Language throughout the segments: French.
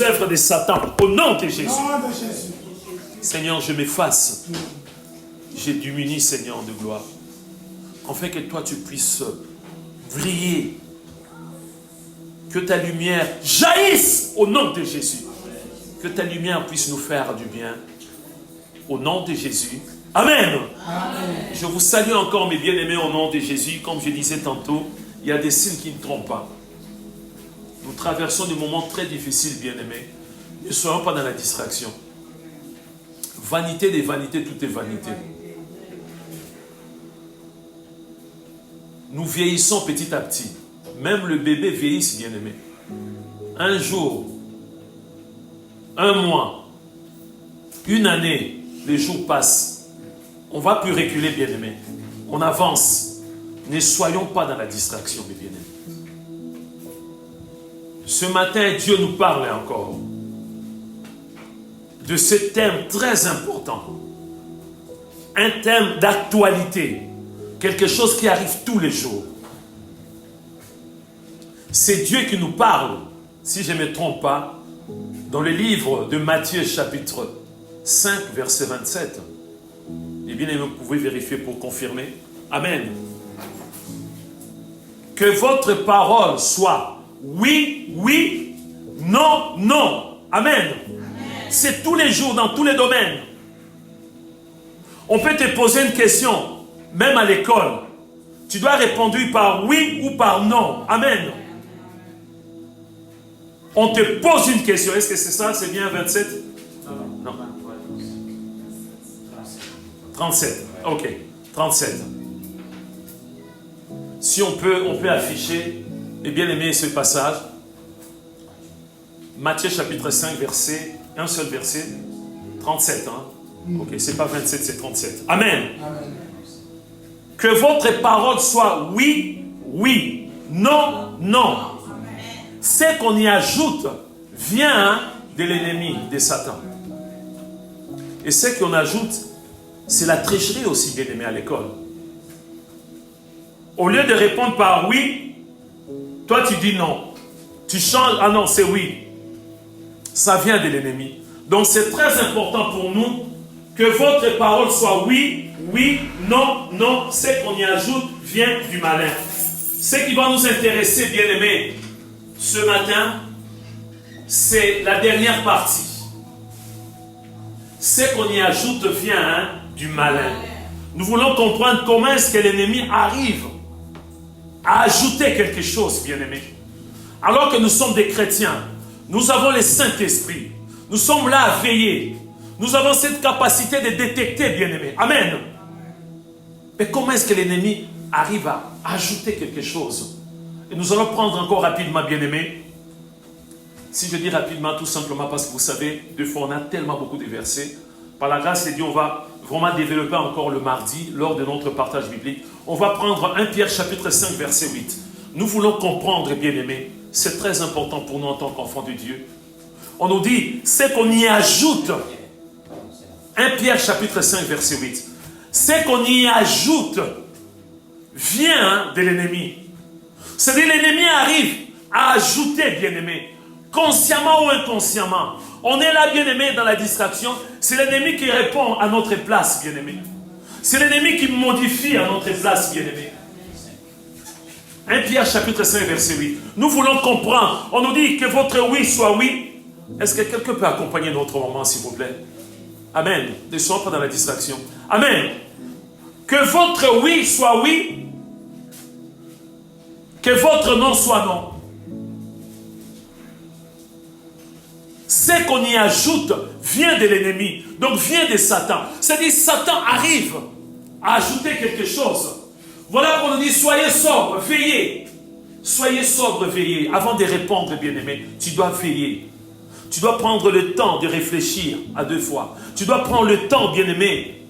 œuvres de Satan, au nom de Jésus. Seigneur, je m'efface. J'ai diminué, Seigneur, de gloire. Afin que toi, tu puisses briller. Que ta lumière jaillisse au nom de Jésus. Que ta lumière puisse nous faire du bien. Au nom de Jésus. Amen. Amen. Je vous salue encore, mes bien-aimés, au nom de Jésus. Comme je disais tantôt, il y a des signes qui ne trompent pas. Nous traversons des moments très difficiles, bien-aimés. Ne soyons pas dans la distraction. Vanité des vanités, tout est vanité. Nous vieillissons petit à petit. Même le bébé vieillit, bien-aimé. Un jour, un mois, une année, les jours passent. On ne va plus reculer, bien-aimé. On avance. Ne soyons pas dans la distraction, mes bien-aimés. Ce matin, Dieu nous parle encore de ce thème très important. Un thème d'actualité. Quelque chose qui arrive tous les jours. C'est Dieu qui nous parle, si je ne me trompe pas, dans le livre de Matthieu chapitre 5, verset 27. Et bien, vous pouvez vérifier pour confirmer. Amen. Que votre parole soit oui, oui, non, non. Amen. C'est tous les jours, dans tous les domaines. On peut te poser une question, même à l'école. Tu dois répondre par oui ou par non. Amen. On te pose une question. Est-ce que c'est ça? C'est bien 27? Non. 37. Ok. 37. Si on peut afficher, et bien aimer ce passage. Matthieu chapitre 5, verset, un seul verset, 37. Ok, c'est pas 27, c'est 37. Amen. Amen. Que votre parole soit oui, oui, non, non. Ce qu'on y ajoute vient de l'ennemi, de Satan. Et ce qu'on ajoute, c'est la tricherie aussi, bien aimé, à l'école. Au lieu de répondre par oui, toi tu dis non. Tu changes, ah non, c'est oui. Ça vient de l'ennemi. Donc c'est très important pour nous que votre parole soit oui, oui, non, non. Ce qu'on y ajoute vient du malin. Ce qui va nous intéresser, bien aimé, ce matin, c'est la dernière partie. Ce qu'on y ajoute vient du malin. Nous voulons comprendre comment est-ce que l'ennemi arrive à ajouter quelque chose, bien aimé. Alors que nous sommes des chrétiens, nous avons le Saint-Esprit. Nous sommes là à veiller. Nous avons cette capacité de détecter, bien aimé. Amen. Mais comment est-ce que l'ennemi arrive à ajouter quelque chose? Et nous allons prendre encore rapidement, bien aimé. Si je dis rapidement, tout simplement parce que vous savez, deux fois on a tellement beaucoup de versets. Par la grâce de Dieu, on va vraiment développer encore le mardi, lors de notre partage biblique. On va prendre 1 Pierre chapitre 5, verset 8. Nous voulons comprendre, bien aimé, c'est très important pour nous en tant qu'enfants de Dieu. On nous dit, c'est qu'on y ajoute. 1 Pierre chapitre 5, verset 8. C'est qu'on y ajoute vient de l'ennemi. C'est-à-dire l'ennemi arrive à ajouter, bien-aimé, consciemment ou inconsciemment. On est là, bien-aimé, dans la distraction. C'est l'ennemi qui répond à notre place, bien-aimé. C'est l'ennemi qui modifie à notre place, bien-aimé. 1 Pierre chapitre 5, verset 8. Nous voulons comprendre. On nous dit que votre oui soit oui. Est-ce que quelqu'un peut accompagner notre moment, s'il vous plaît? Amen. Ne soyons pas dans la distraction. Amen. Que votre oui soit oui. Que votre non soit non. Ce qu'on y ajoute vient de l'ennemi. Donc vient de Satan. C'est-à-dire Satan arrive à ajouter quelque chose. Voilà qu'on nous dit, soyez sobre, veillez. Soyez sobre, veillez. Avant de répondre, bien-aimé, tu dois veiller. Tu dois prendre le temps de réfléchir à deux fois. Tu dois prendre le temps, bien-aimé,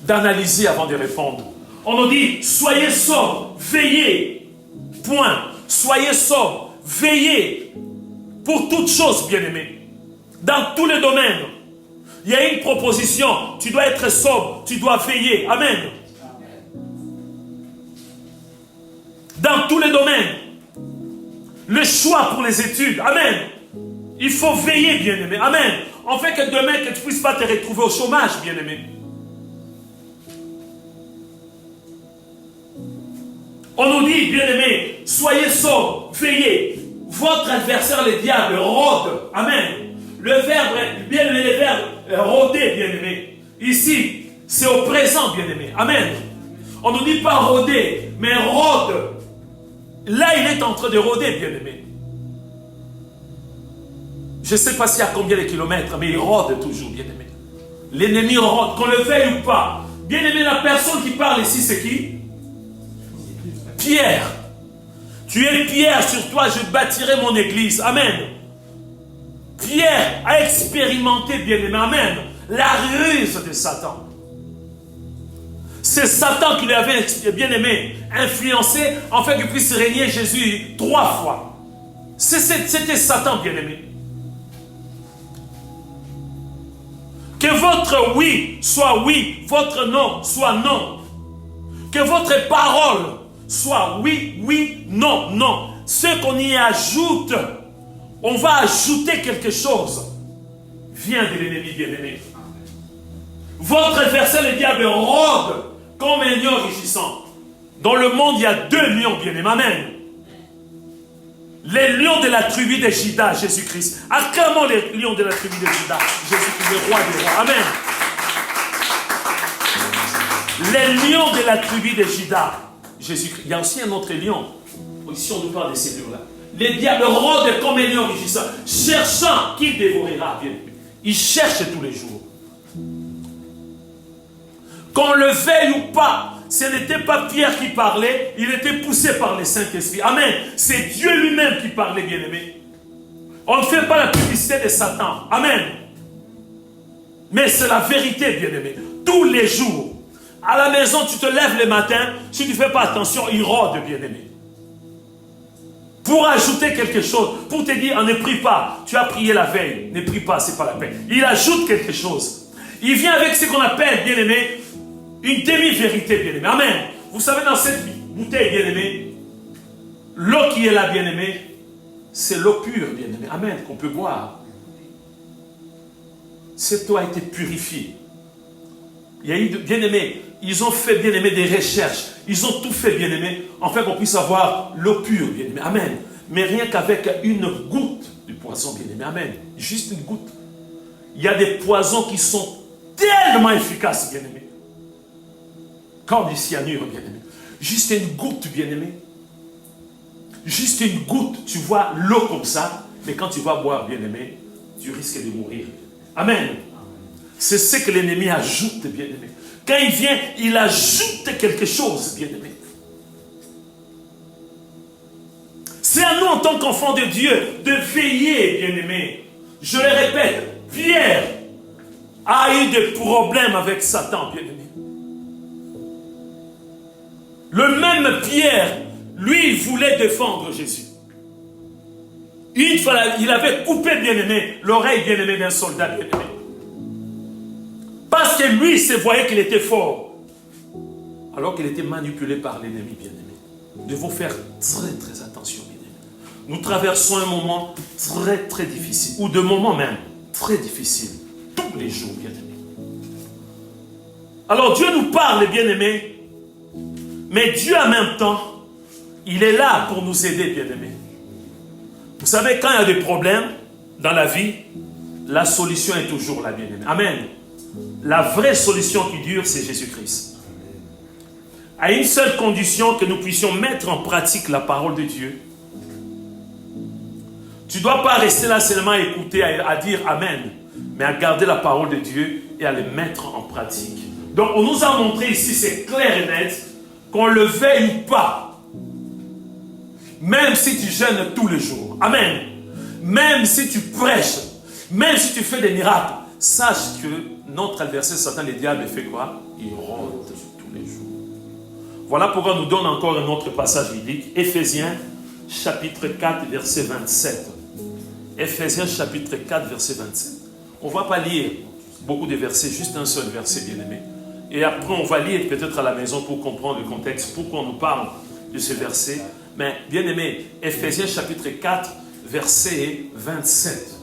d'analyser avant de répondre. On nous dit, soyez sobre, veillez. Point. Soyez sobre, veillez. Pour toutes choses, bien-aimé. Dans tous les domaines. Il y a une proposition. Tu dois être sobre, tu dois veiller. Amen. Dans tous les domaines. Le choix pour les études. Amen. Il faut veiller, bien-aimé. Amen. En fait que demain, que tu ne puisses pas te retrouver au chômage, bien-aimé. On nous dit, bien-aimé, soyez sobres, veillez. Votre adversaire, le diable, rôde. Amen. Le verbe, bien-aimé, le verbe rôder, bien-aimé. Ici, c'est au présent, bien-aimé. Amen. On ne nous dit pas rôder, mais rôde. Là, il est en train de rôder, bien-aimé. Je ne sais pas s'il y a combien de kilomètres, mais il rôde toujours, bien-aimé. L'ennemi rôde, qu'on le veuille ou pas. Bien-aimé, la personne qui parle ici, c'est qui? Pierre. Tu es Pierre, sur toi je bâtirai mon église. Amen. Pierre a expérimenté, bien-aimé, amen, la ruse de Satan. C'est Satan qui lui avait, bien-aimé, influencé, en fait qu'il puisse régner Jésus 3 fois. C'était Satan, bien-aimé. Que votre oui soit oui, votre non soit non. Que votre parole soit oui, oui, non, non. Ce qu'on y ajoute, on va ajouter quelque chose. Vient de l'ennemi, bien-aimé. Votre adversaire, le diable, rôde comme un lion rugissant. Dans le monde, il y a 2 lions, bien-aimé. Amen. Les lions de la tribu de Juda, Jésus-Christ. Acclamons les lions de la tribu de Juda, Jésus-Christ, le roi des rois. Amen. Les lions de la tribu de Juda, Jésus-Christ. Il y a aussi un autre lion. Ici, on nous parle de ces lions-là. Les diables rôdent comme un lion rugissant, cherchant qui dévorera, bien. Ils cherchent tous les jours. Qu'on le veuille ou pas, ce n'était pas Pierre qui parlait, il était poussé par le Saint-Esprit. Amen. C'est Dieu lui-même qui parlait, bien-aimé. On ne fait pas la publicité de Satan. Amen. Mais c'est la vérité, bien-aimé. Tous les jours, à la maison, tu te lèves le matin, si tu ne fais pas attention, il rôde, bien-aimé. Pour ajouter quelque chose, pour te dire, ne prie pas, tu as prié la veille, ne prie pas, ce n'est pas la peine. Il ajoute quelque chose. Il vient avec ce qu'on appelle, bien-aimé, une demi-vérité, bien-aimé. Amen. Vous savez, dans cette bouteille, bien-aimé, l'eau qui est là, bien-aimé, c'est l'eau pure, bien-aimé. Amen, qu'on peut boire. Cette eau a été purifiée. Il y a eu, bien-aimé, ils ont fait, bien-aimé, des recherches. Ils ont tout fait, bien-aimé, en fait qu'on puisse avoir l'eau pure, bien-aimé. Amen. Mais rien qu'avec une goutte de poison, bien-aimé. Amen. Juste une goutte. Il y a des poisons qui sont tellement efficaces, bien-aimé. Comme du cyanure, bien-aimé. Juste une goutte, bien-aimé. Juste une goutte. Tu vois l'eau comme ça, mais quand tu vas boire, bien-aimé, tu risques de mourir. Amen. C'est ce que l'ennemi ajoute, bien-aimé. Quand il vient, il ajoute quelque chose, bien-aimé. C'est à nous, en tant qu'enfants de Dieu, de veiller, bien-aimé. Je le répète, Pierre a eu des problèmes avec Satan, bien-aimé. Le même Pierre, lui, il voulait défendre Jésus. Une fois, il avait coupé, bien-aimé, l'oreille, bien-aimé, d'un soldat, bien-aimé. Parce que lui, il se voyait qu'il était fort. Alors qu'il était manipulé par l'ennemi, bien-aimé. Nous devons faire très, très attention, bien-aimé. Nous traversons un moment très, très difficile. Ou de moments même très difficiles. Tous les jours, bien-aimé. Alors Dieu nous parle, bien-aimé. Mais Dieu, en même temps, il est là pour nous aider, bien-aimés. Vous savez, quand il y a des problèmes dans la vie, la solution est toujours là, bien-aimés. Amen. La vraie solution qui dure, c'est Jésus-Christ. À une seule condition, que nous puissions mettre en pratique la parole de Dieu. Tu ne dois pas rester là seulement à écouter, à dire Amen, mais à garder la parole de Dieu et à les mettre en pratique. Donc, on nous a montré ici, c'est clair et net, qu'on le veuille ou pas, même si tu jeûnes tous les jours, amen, même si tu prêches, même si tu fais des miracles, sache que notre adversaire Satan, le diable, fait quoi? Il rôde tous les jours. Voilà pourquoi nous donne encore un autre passage biblique, Éphésiens chapitre 4, verset 27. Éphésiens chapitre 4, verset 27. On ne va pas lire beaucoup de versets, juste un seul verset, bien-aimé. Et après, on va lire peut-être à la maison pour comprendre le contexte, pourquoi on nous parle de ce verset. Mais, bien aimé, Éphésiens chapitre 4, verset 27.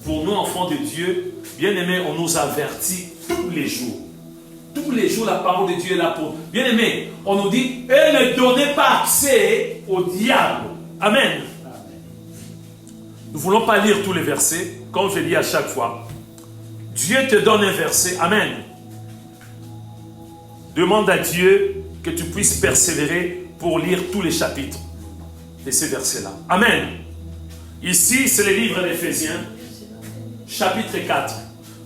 pour nous, enfants de Dieu, bien-aimés, on nous avertit tous les jours. Tous les jours, la parole de Dieu est là pour nous. Bien-aimés, on nous dit, et ne donnez pas accès au diable. Amen. Nous ne voulons pas lire tous les versets, comme je dis à chaque fois. Dieu te donne un verset. Amen. Demande à Dieu que tu puisses persévérer pour lire tous les chapitres de ces versets-là. Amen. Ici, c'est le livre d'Éphésiens, chapitre 4.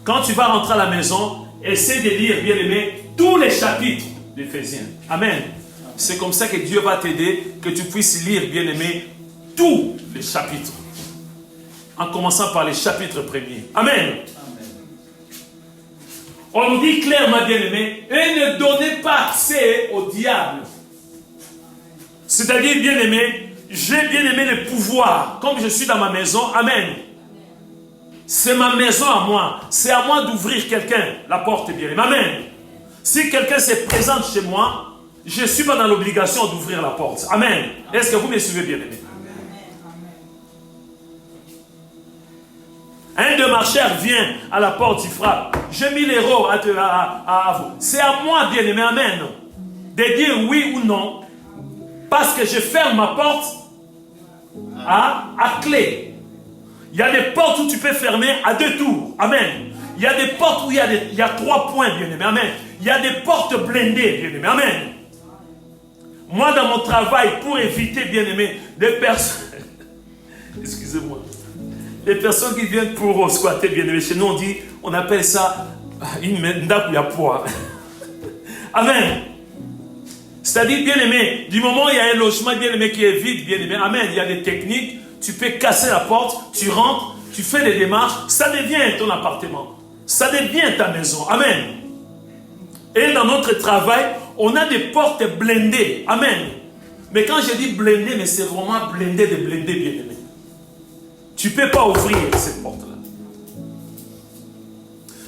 Quand tu vas rentrer à la maison, essaie de lire, bien-aimé, tous les chapitres d'Éphésiens. Amen. C'est comme ça que Dieu va t'aider, que tu puisses lire, bien-aimé, tous les chapitres. En commençant par les chapitres premiers. Amen. On nous dit clairement, bien-aimé, et ne donnez pas accès au diable. C'est-à-dire, bien-aimé, j'ai bien-aimé le pouvoir, comme je suis dans ma maison. Amen. C'est ma maison à moi. C'est à moi d'ouvrir quelqu'un la porte, bien-aimé. Amen. Si quelqu'un se présente chez moi, je ne suis pas dans l'obligation d'ouvrir la porte. Amen. Est-ce que vous me suivez, bien-aimé? Un demarcheur vient à la porte, il frappe. J'ai 1000 euros à vous. C'est à moi, bien-aimé, amen, de dire oui ou non, parce que je ferme ma porte à clé. Il y a des portes où tu peux fermer à 2 tours. Amen. Il y a des portes où il y a 3 points, bien-aimé. Amen. Il y a des portes blindées, bien-aimé. Amen. Moi, dans mon travail, pour éviter, bien-aimé, des personnes... Excusez-moi. Les personnes qui viennent pour squatter, bien-aimé, chez nous, on appelle ça une poids. Amen. C'est-à-dire, bien-aimé, du moment où il y a un logement, bien-aimé, qui est vide, bien-aimé, amen, il y a des techniques, tu peux casser la porte, tu rentres, tu fais des démarches, ça devient ton appartement. Ça devient ta maison. Amen. Et dans notre travail, on a des portes blindées. Amen. Mais quand je dis blindé, mais c'est vraiment blindé de blindé, bien-aimé. Tu ne peux pas ouvrir cette porte-là.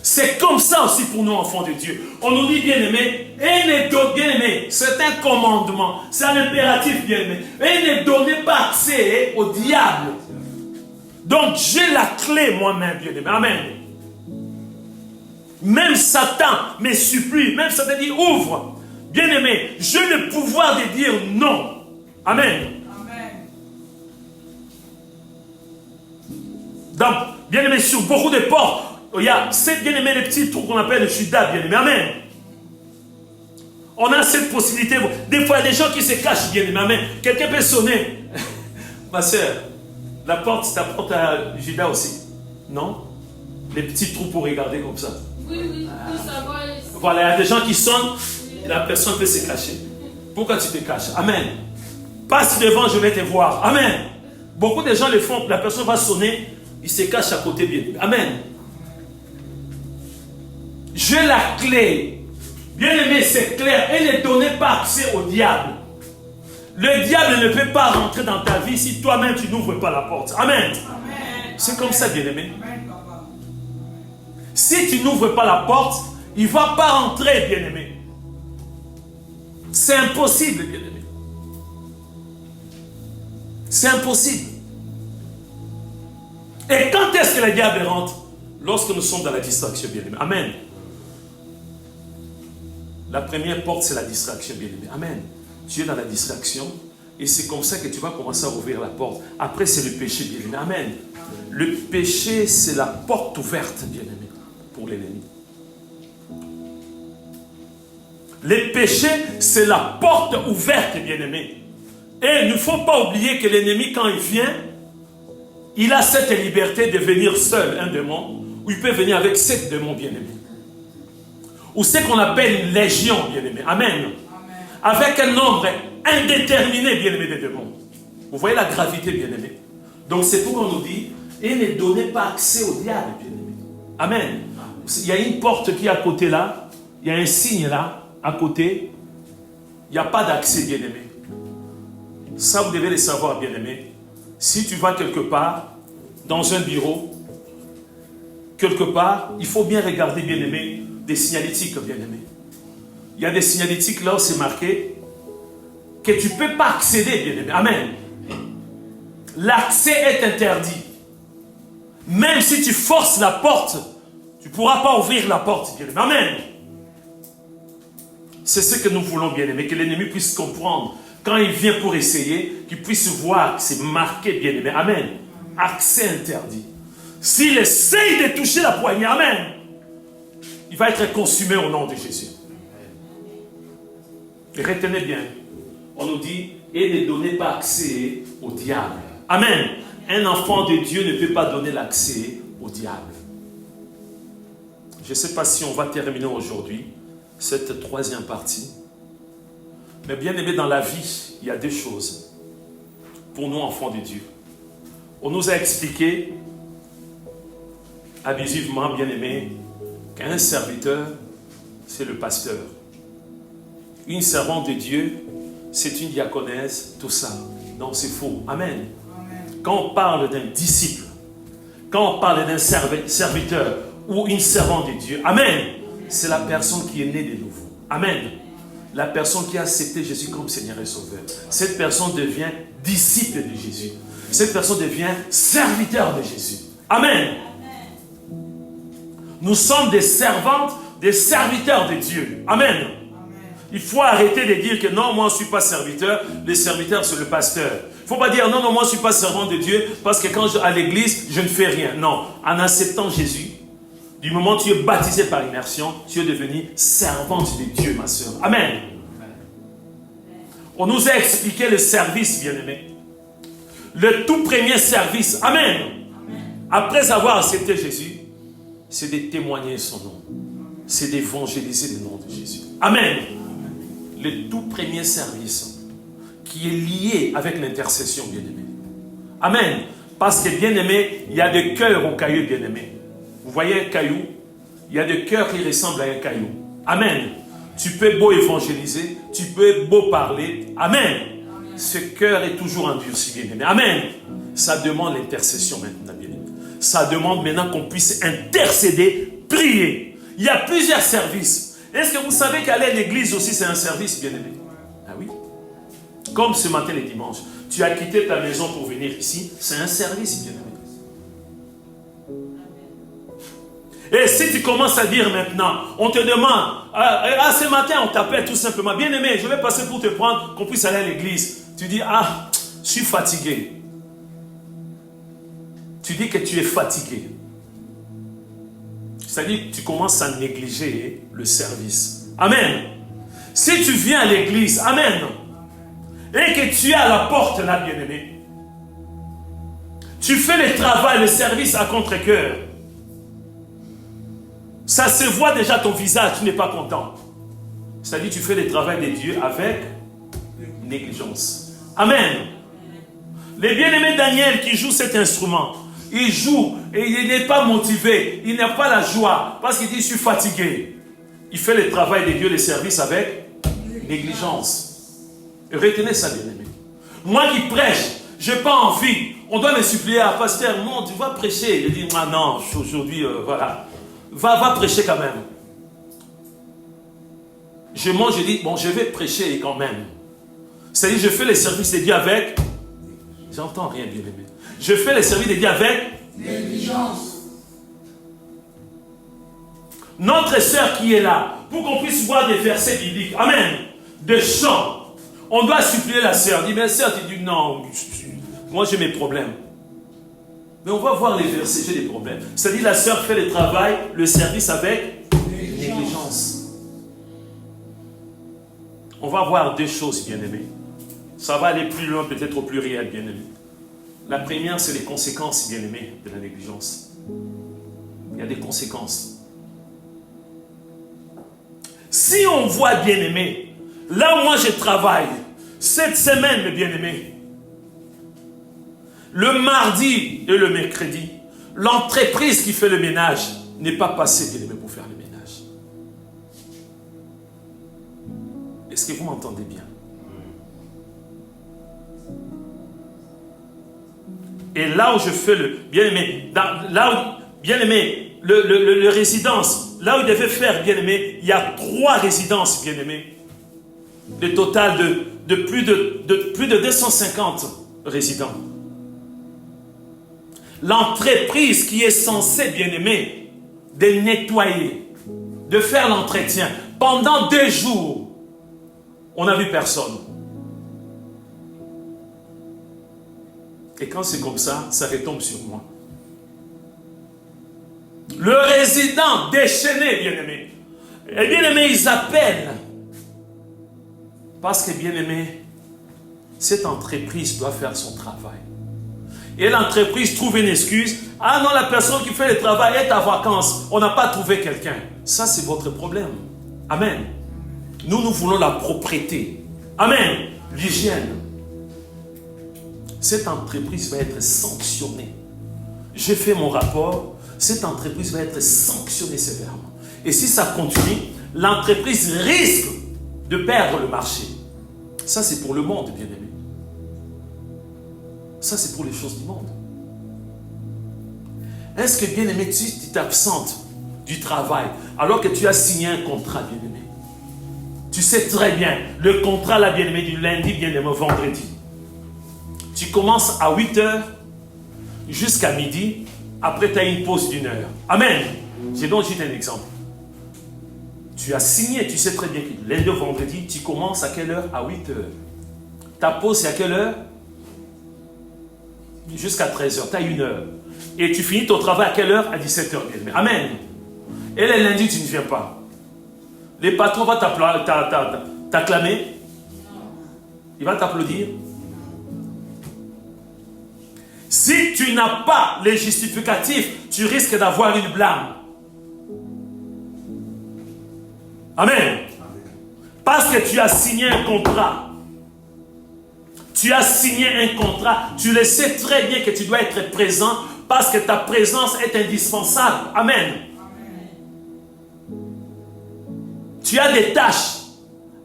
C'est comme ça aussi pour nous, enfants de Dieu. On nous dit, bien-aimé, et ne donnez, bien-aimé, c'est un commandement, c'est un impératif, bien-aimé. Et ne donnez pas accès au diable. Donc, j'ai la clé moi-même, bien-aimé. Amen. Même Satan me supplie, même Satan dit, ouvre. Bien-aimé, j'ai le pouvoir de dire non. Amen. Donc, bien-aimé, sur beaucoup de portes, il y a ces bien-aimés, les petits trous qu'on appelle le Judas, bien-aimé. Amen. On a cette possibilité. Des fois, il y a des gens qui se cachent, bien-aimé. Amen. Quelqu'un peut sonner. Ma soeur, la porte, c'est ta porte à Judas aussi. Non? Les petits trous pour regarder comme ça. Oui, ça va. Voilà, il y a des gens qui sonnent et la personne peut se cacher. Pourquoi tu te caches? Amen. Passe devant, je vais te voir. Amen. Beaucoup de gens le font, la personne va sonner. Il se cache à côté, bien. Amen. J'ai la clé. Bien-aimé, c'est clair. Et ne donnez pas accès au diable. Le diable ne peut pas rentrer dans ta vie si toi-même tu n'ouvres pas la porte. Amen. C'est comme ça, bien-aimé. Si tu n'ouvres pas la porte, il ne va pas rentrer, bien-aimé. C'est impossible, bien-aimé. C'est impossible. Et quand est-ce que le diable rentre? Lorsque nous sommes dans la distraction, bien-aimé. Amen. La première porte, c'est la distraction, bien-aimé. Amen. Tu es dans la distraction et c'est comme ça que tu vas commencer à ouvrir la porte. Après, c'est le péché, bien-aimé. Amen. Le péché, c'est la porte ouverte, bien-aimé, pour l'ennemi. Le péché, c'est la porte ouverte, bien-aimé. Et il ne faut pas oublier que l'ennemi, quand il vient, il a cette liberté de venir seul, un démon, ou il peut venir avec 7 démons, bien-aimés. Ou ce qu'on appelle une légion, bien-aimé. Amen. Avec un nombre indéterminé, bien-aimé, de démons. Vous voyez la gravité, bien-aimé. Donc c'est pourquoi on nous dit, et ne donnez pas accès au diable, bien-aimé. Amen. Il y a une porte qui est à côté là, il y a un signe là, à côté. Il n'y a pas d'accès, bien-aimé. Ça, vous devez le savoir, bien-aimé. Si tu vas quelque part, dans un bureau, quelque part, il faut bien regarder, bien-aimé, des signalétiques, bien-aimé. Il y a des signalétiques là où c'est marqué que tu ne peux pas accéder, bien-aimé. Amen. L'accès est interdit. Même si tu forces la porte, tu ne pourras pas ouvrir la porte, bien-aimé. Amen. C'est ce que nous voulons, bien-aimé, que l'ennemi puisse comprendre. Quand il vient pour essayer, qu'il puisse voir que c'est marqué, bien-aimé. Amen. Accès interdit. S'il essaye de toucher la poignée, amen, il va être consumé au nom de Jésus. Et retenez bien, on nous dit, et ne donnez pas accès au diable. Amen. Un enfant de Dieu ne peut pas donner l'accès au diable. Je ne sais pas si on va terminer aujourd'hui cette troisième partie. Mais bien aimé, dans la vie, il y a deux choses. Pour nous, enfants de Dieu. On nous a expliqué, abusivement, bien aimé, qu'un serviteur, c'est le pasteur. Une servante de Dieu, c'est une diaconesse, tout ça. Non, c'est faux. Amen. Quand on parle d'un disciple, quand on parle d'un serviteur ou une servante de Dieu, amen, c'est la personne qui est née de nouveau. Amen. La personne qui a accepté Jésus comme Seigneur et Sauveur. Cette personne devient disciple de Jésus. Cette personne devient serviteur de Jésus. Amen. Nous sommes des servantes, des serviteurs de Dieu. Amen. Il faut arrêter de dire que non, moi je ne suis pas serviteur. Le serviteur, c'est le pasteur. Il ne faut pas dire non, moi je ne suis pas servant de Dieu parce que quand je à l'église, je ne fais rien. Non, en acceptant Jésus, du moment où tu es baptisé par immersion, tu es devenu servante de Dieu, ma soeur. Amen. On nous a expliqué le service, bien-aimé. Le tout premier service. Amen. Après avoir accepté Jésus, c'est de témoigner son nom. C'est d'évangéliser le nom de Jésus. Amen. Le tout premier service qui est lié avec l'intercession, bien-aimé. Amen. Parce que, bien-aimé, il y a des cœurs au caillou, bien-aimé. Vous voyez un caillou? Il y a des cœurs qui ressemblent à un caillou. Amen. Tu peux beau évangéliser, tu peux beau parler. Amen. Ce cœur est toujours endurci, bien-aimé. Amen. Ça demande l'intercession maintenant, bien-aimé. Ça demande maintenant qu'on puisse intercéder, prier. Il y a plusieurs services. Est-ce que vous savez qu'aller à l'église aussi, c'est un service, bien-aimé? Ah oui. Comme ce matin, les dimanches. Tu as quitté ta maison pour venir ici. C'est un service, bien-aimé. Et si tu commences à dire maintenant, on te demande, ce matin, on t'appelle tout simplement, bien-aimé, je vais passer pour te prendre, qu'on puisse aller à l'église. Tu dis, je suis fatigué. Tu dis que tu es fatigué. C'est-à-dire que tu commences à négliger le service. Amen. Si tu viens à l'église, amen, et que tu es à la porte là, bien-aimé, tu fais le travail, le service à contre-cœur. Ça se voit déjà ton visage, tu n'es pas content. C'est-à-dire que tu fais le travail de Dieu avec négligence. Amen. Les bien-aimés Daniel qui joue cet instrument, il joue et il n'est pas motivé, il n'a pas la joie parce qu'il dit je suis fatigué. Il fait le travail de Dieu, le service avec négligence. Et retenez ça, bien-aimé. Moi qui prêche, je n'ai pas envie. On doit me supplier à pasteur, non, tu vas prêcher. Il dit, non, aujourd'hui, voilà. Va prêcher quand même. Je mange, je dis, bon, je vais prêcher quand même. C'est-à-dire, je fais le service de Dieu avec... J'entends rien, bien-aimé. Je fais le service de Dieu avec... négligence. Notre sœur qui est là, pour qu'on puisse voir des versets bibliques, amen, des chants, on doit supplier la sœur. Dit, mais sœur, tu dis, non, moi j'ai mes problèmes. Mais on va voir les versets, j'ai des problèmes. C'est-à-dire la sœur fait le travail, le service avec négligence. On va voir deux choses, bien-aimés. Ça va aller plus loin, peut-être au pluriel, bien-aimés. La première, c'est les conséquences, bien-aimés, de la négligence. Il y a des conséquences. Si on voit, bien-aimés, là où moi je travaille, cette semaine, mes bien-aimés, le mardi et le mercredi, l'entreprise qui fait le ménage n'est pas passée, bien-aimé, pour faire le ménage. Est-ce que vous m'entendez bien? Et là où je fais le... Bien-aimé, bien-aimé, le résidence, là où il devait faire, bien-aimé, il y a 3 résidences, bien-aimé. Le total de plus de 250 résidents. L'entreprise qui est censée, bien-aimé, de nettoyer, de faire l'entretien. Pendant 2 jours, on n'a vu personne. Et quand c'est comme ça retombe sur moi. Le résident déchaîné, bien-aimé. Et bien-aimé, ils appellent. Parce que, bien-aimé, cette entreprise doit faire son travail. Et l'entreprise trouve une excuse. Ah non, la personne qui fait le travail est à vacances. On n'a pas trouvé quelqu'un. Ça, c'est votre problème. Amen. Nous voulons la propreté. Amen. L'hygiène. Cette entreprise va être sanctionnée. J'ai fait mon rapport. Cette entreprise va être sanctionnée sévèrement. Et si ça continue, l'entreprise risque de perdre le marché. Ça, c'est pour le monde, bien-aimé. Ça, c'est pour les choses du monde. Est-ce que, bien-aimé, tu t'absentes du travail alors que tu as signé un contrat, bien-aimé? Tu sais très bien, le contrat, là, bien-aimé, du lundi, bien-aimé, au vendredi. Tu commences à 8h jusqu'à midi. Après, tu as une pause d'1 heure. Amen. J'ai donc juste un exemple. Tu as signé, tu sais très bien que lundi au vendredi, tu commences à quelle heure? À 8h. Ta pause, c'est à quelle heure? Jusqu'à 13h. Tu as 1 heure. Et tu finis ton travail à quelle heure? À 17h. Amen. Et le lundi, tu ne viens pas. Les patrons vont t'acclamer. Il va t'applaudir. Si tu n'as pas les justificatifs, tu risques d'avoir une blâme. Amen. Parce que tu as signé un contrat. Tu as signé un contrat. Tu le sais très bien que tu dois être présent parce que ta présence est indispensable. Amen. Tu as des tâches.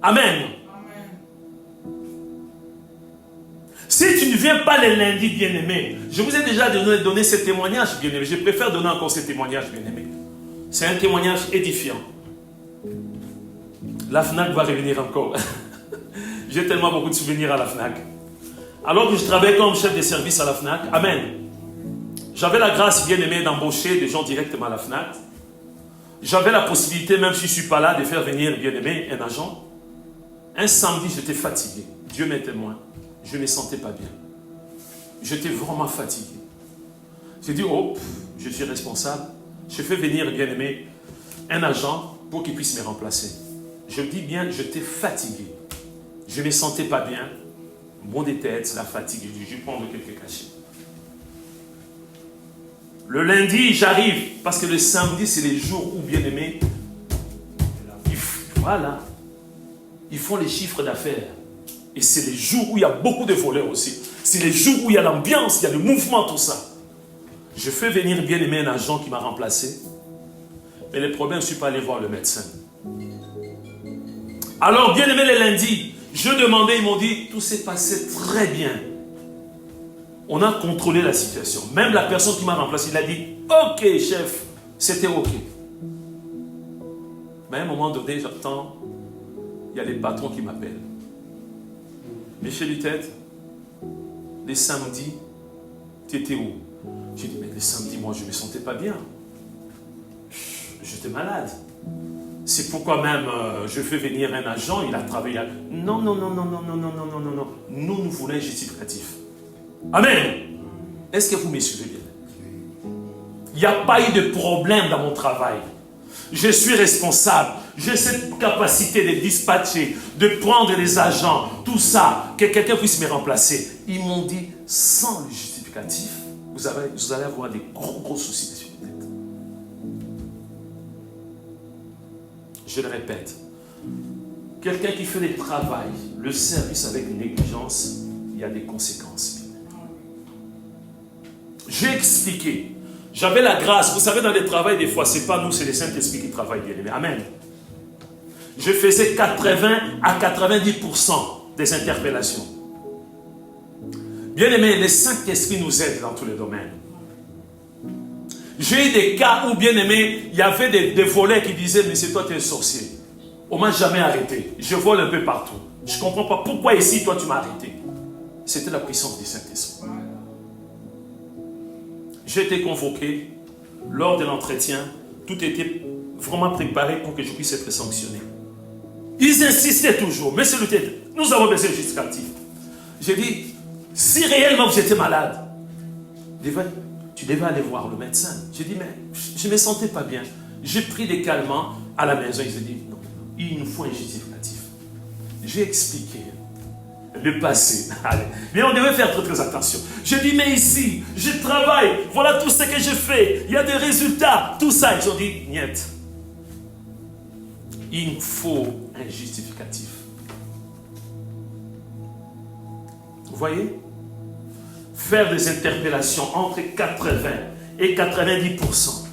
Amen. Si tu ne viens pas les lundis, bien-aimé, je vous ai déjà donné ce témoignage, bien-aimé. Je préfère donner encore ce témoignage, bien-aimé. C'est un témoignage édifiant. La FNAC va revenir encore. J'ai tellement beaucoup de souvenirs à la FNAC. Alors que je travaillais comme chef de service à la FNAC, amen. J'avais la grâce, bien-aimé, d'embaucher des gens directement à la FNAC. J'avais la possibilité, même si je ne suis pas là, de faire venir, bien-aimé, un agent. Un samedi, j'étais fatigué. Dieu m'est témoin. Je ne me sentais pas bien. J'étais vraiment fatigué. J'ai dit, oh, je suis responsable. Je fais venir, bien-aimé, un agent pour qu'il puisse me remplacer. Je dis bien, j'étais fatigué. Je ne me sentais pas bien. Bon des têtes, la fatigue. Je vais prendre quelques cachets. Le lundi, j'arrive. Parce que le samedi, c'est les jours où, bien-aimé, voilà, ils font les chiffres d'affaires. Et c'est les jours où il y a beaucoup de voleurs aussi. C'est les jours où il y a l'ambiance, il y a le mouvement, tout ça. Je fais venir, bien-aimé, un agent qui m'a remplacé. Mais le problème, je ne suis pas allé voir le médecin. Alors, bien-aimé, le lundi, je demandais, ils m'ont dit, tout s'est passé très bien. On a contrôlé la situation. Même la personne qui m'a remplacé, il a dit, ok, chef, c'était ok. Mais à un moment donné, j'entends, il y a des patrons qui m'appellent. Michel Lutête, les samedis, tu étais où? J'ai dit, mais les samedis, moi, je ne me sentais pas bien. J'étais malade. C'est pourquoi même je fais venir un agent, il a travaillé. Non. Nous voulons un justificatif. Amen. Est-ce que vous me suivez bien? Il n'y a pas eu de problème dans mon travail. Je suis responsable. J'ai cette capacité de dispatcher, de prendre les agents, tout ça, que quelqu'un puisse me remplacer. Ils m'ont dit, sans le justificatif, vous allez avoir des gros soucis sur la tête. Je le répète, quelqu'un qui fait le travail, le service avec négligence, il y a des conséquences. J'ai expliqué. J'avais la grâce. Vous savez, dans le travail, des fois, ce n'est pas nous, c'est le Saint-Esprit qui travaille bien aimé. Amen. Je faisais 80 à 90% des interpellations. Bien aimé, le Saint-Esprit nous aide dans tous les domaines. J'ai eu des cas où, bien aimé, il y avait des volets qui disaient, mais c'est toi, tu es un sorcier. On ne m'a jamais arrêté. Je vole un peu partout. Je ne comprends pas pourquoi ici, toi, tu m'as arrêté. C'était la puissance du Saint-Esprit. j'ai été convoqué lors de l'entretien. Tout était vraiment préparé pour que je puisse être sanctionné. Ils insistaient toujours. Monsieur le tête, nous avons besoin de justificatif. J'ai dit, si réellement vous étiez malade, tu devais aller voir le médecin. J'ai dit, mais je ne me sentais pas bien. J'ai pris des calmants à la maison. Ils ont dit, non, il nous faut un justificatif. J'ai expliqué le passé. Allez. Mais on devait faire très attention. Je dis, mais ici, je travaille, voilà tout ce que je fais, il y a des résultats, tout ça. Ils ont dit, niet. Il faut un justificatif. Vous voyez? Faire des interpellations entre 80 et 90%.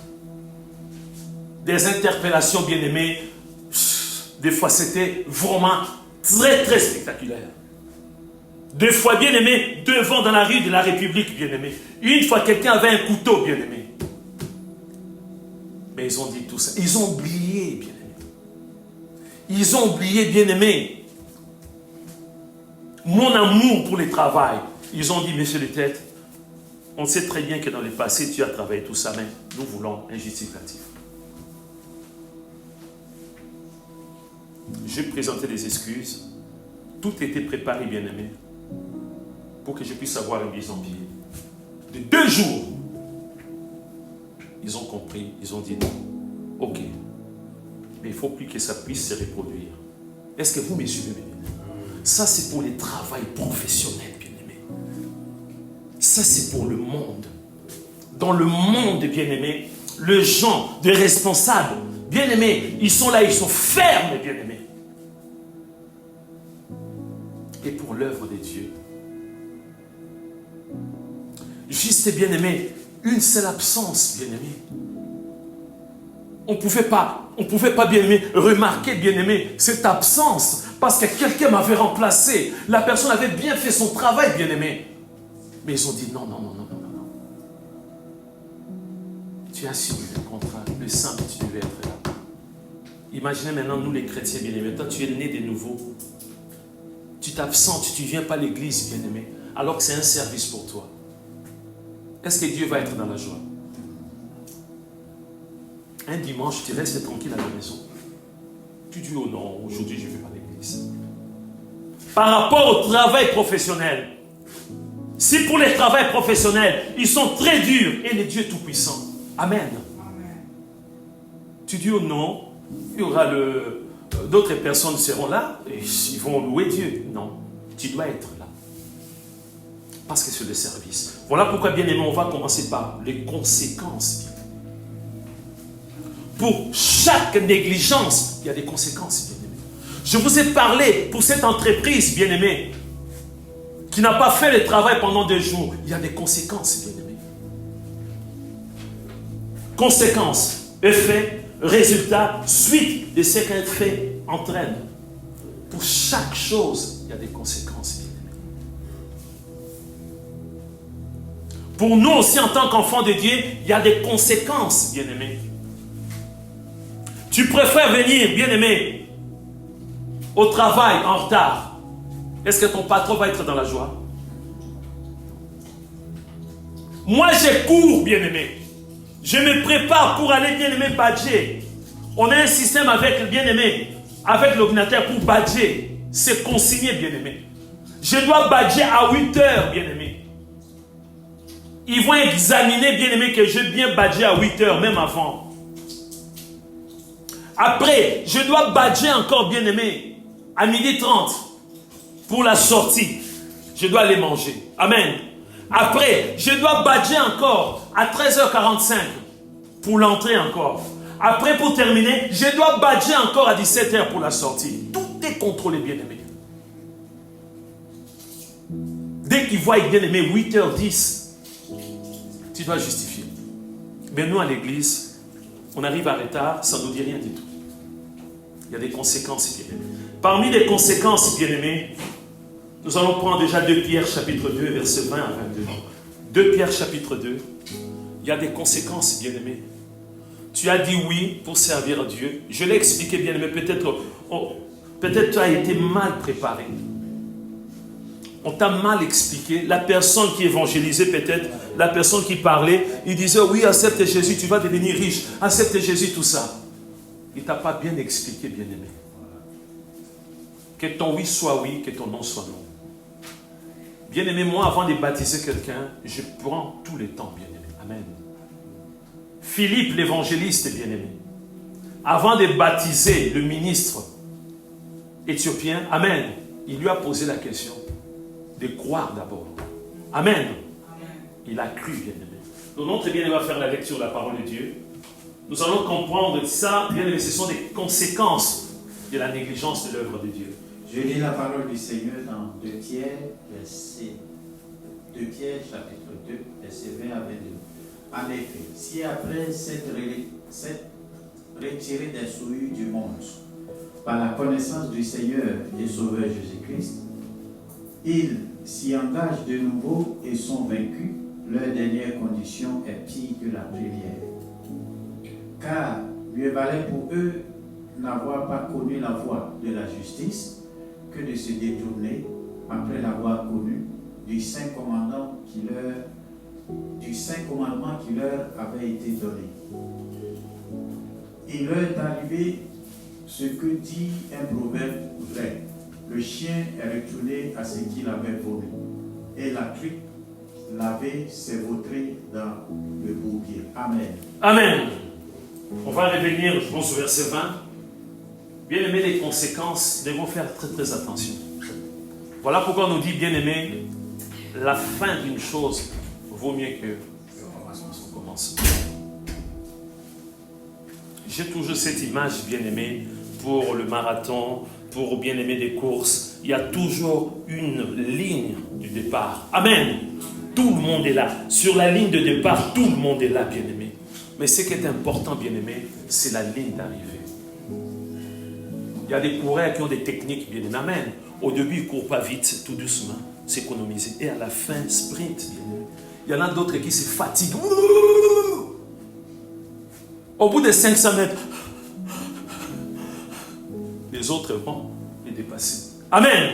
Des interpellations, bien aimées, des fois c'était vraiment très très spectaculaire. Deux fois, bien aimé, devant dans la rue de la République, bien aimé. Une fois, quelqu'un avait un couteau, bien aimé. Mais ils ont dit tout ça. Ils ont oublié, bien aimé. Ils ont oublié, bien aimé, mon amour pour le travail. Ils ont dit, monsieur le tête, on sait très bien que dans le passé, tu as travaillé tout ça, mais nous voulons un justificatif. J'ai présenté des excuses. Tout était préparé, bien aimé, pour que je puisse avoir une mise en pied. De 2 jours, ils ont compris, ils ont dit non. Ok, mais il ne faut plus que ça puisse se reproduire. Est-ce que vous me suivez, bien aimé? Ça, c'est pour les travail professionnels, bien aimé. Ça, c'est pour le monde. Dans le monde, bien aimé, les gens, des responsables, bien aimés, ils sont là, ils sont fermes, bien aimés. Et pour l'œuvre de Dieu. Juste, bien aimé, une seule absence, bien aimé. On ne pouvait pas, bien aimé, remarquer, bien aimé, cette absence, parce que quelqu'un m'avait remplacé. La personne avait bien fait son travail, bien aimé. Mais ils ont dit non, non, non, non, non, non. Tu as signé le contrat, le simple, tu devais être là. Imaginez maintenant, nous les chrétiens, bien aimés, toi tu es né de nouveau. Tu t'absentes, tu ne viens pas à l'église, bien aimé, alors que c'est un service pour toi. Est-ce que Dieu va être dans la joie? Un dimanche, tu restes tranquille à la maison. Tu dis, oh non, aujourd'hui je ne vais pas à l'église. Par rapport au travail professionnel, si pour les travails professionnels, ils sont très durs, et le Dieu Tout-Puissant. Amen. Amen. Tu dis, oh non, il y aura d'autres personnes seront là, et ils vont louer Dieu. Non, tu dois être là. Parce que c'est le service. Voilà pourquoi, bien aimé, on va commencer par les conséquences. Pour chaque négligence, il y a des conséquences, bien aimé. Je vous ai parlé pour cette entreprise, bien aimé, qui n'a pas fait le travail pendant 2 jours. Il y a des conséquences, bien aimé. Conséquences, effet, résultat, suite de ce qu'un fait entraîne. Pour chaque chose, il y a des conséquences, bien aimé. Pour nous aussi, en tant qu'enfants de Dieu, il y a des conséquences, bien aimé. Tu préfères venir, bien aimé, au travail en retard. Est-ce que ton patron va être dans la joie? Moi, je cours, bien aimé. Je me prépare pour aller, bien aimé, badger. On a un système avec le bien aimé, avec l'ordinateur pour badger. C'est consigné, bien aimé. Je dois badger à 8 heures, bien aimé. Ils vont examiner, bien aimé, que j'ai bien badgé à 8 heures, même avant. Après, je dois badger encore, bien aimé, à 12h30 pour la sortie. Je dois aller manger. Amen. Après, je dois badger encore à 13h45 pour l'entrée encore. Après, pour terminer, je dois badger encore à 17h pour la sortie. Tout est contrôlé, bien aimé. Dès qu'ils voient, bien aimé, 8h10, tu dois justifier. Mais nous, à l'église, on arrive à retard, ça ne nous dit rien du tout. Il y a des conséquences, bien aimé. Parmi les conséquences, bien aimé, nous allons prendre déjà 2 Pierre chapitre 2, verset 20 à 22. 2 Pierre chapitre 2, il y a des conséquences, bien aimé. Tu as dit oui pour servir Dieu. Je l'ai expliqué, bien aimé, peut-être tu as été mal préparé. On t'a mal expliqué. La personne qui évangélisait peut-être, la personne qui parlait, il disait, oui, accepte Jésus, tu vas devenir riche. Accepte Jésus, tout ça. Il ne t'a pas bien expliqué, bien-aimé. Que ton oui soit oui, que ton non soit non. Bien-aimé, moi, avant de baptiser quelqu'un, je prends tout le temps, bien-aimé. Amen. Philippe, l'évangéliste, bien-aimé, avant de baptiser le ministre éthiopien, amen, il lui a posé la question de croire d'abord. Amen. Amen. Il a cru, bien-aimé. Donc, notre bien-aimé va faire la lecture de la parole de Dieu. Nous allons comprendre ça, bien-aimé, ce sont des conséquences de la négligence de l'œuvre de Dieu. Je lis la parole du Seigneur dans 2 Pierre, chapitre 2, verset 20 à 22. En effet, si après cette retirée des souillures du monde, par la connaissance du Seigneur et Sauveur Jésus-Christ, ils s'y engagent de nouveau et sont vaincus, leur dernière condition est pire que la première. Car mieux valait pour eux n'avoir pas connu la voie de la justice que de se détourner, après l'avoir connu, du saint commandement qui leur avait été donné. Il leur est arrivé ce que dit un proverbe vrai. Le chien est retourné à ce qu'il avait vomi, et la crique lavée s'est vautrée dans le bourbier. Amen. Amen. On va revenir, je pense, au verset 20. Bien aimé, les conséquences, devons faire très très attention. Voilà pourquoi on nous dit, bien aimé, la fin d'une chose vaut mieux que son commencement. J'ai toujours cette image, bien aimé, pour le marathon, pour bien aimé des courses. Il y a toujours une ligne du départ. Amen. Tout le monde est là. Sur la ligne de départ, tout le monde est là, bien aimé. Mais ce qui est important, bien aimé, c'est la ligne d'arrivée. Il y a des coureurs qui ont des techniques, bien aimé. Amen. Au début, ils ne courent pas vite, tout doucement, s'économiser. Et à la fin, sprint, bien aimé. Il y en a d'autres qui se fatiguent. Au bout de 500 mètres, les autres vont les dépasser. Amen.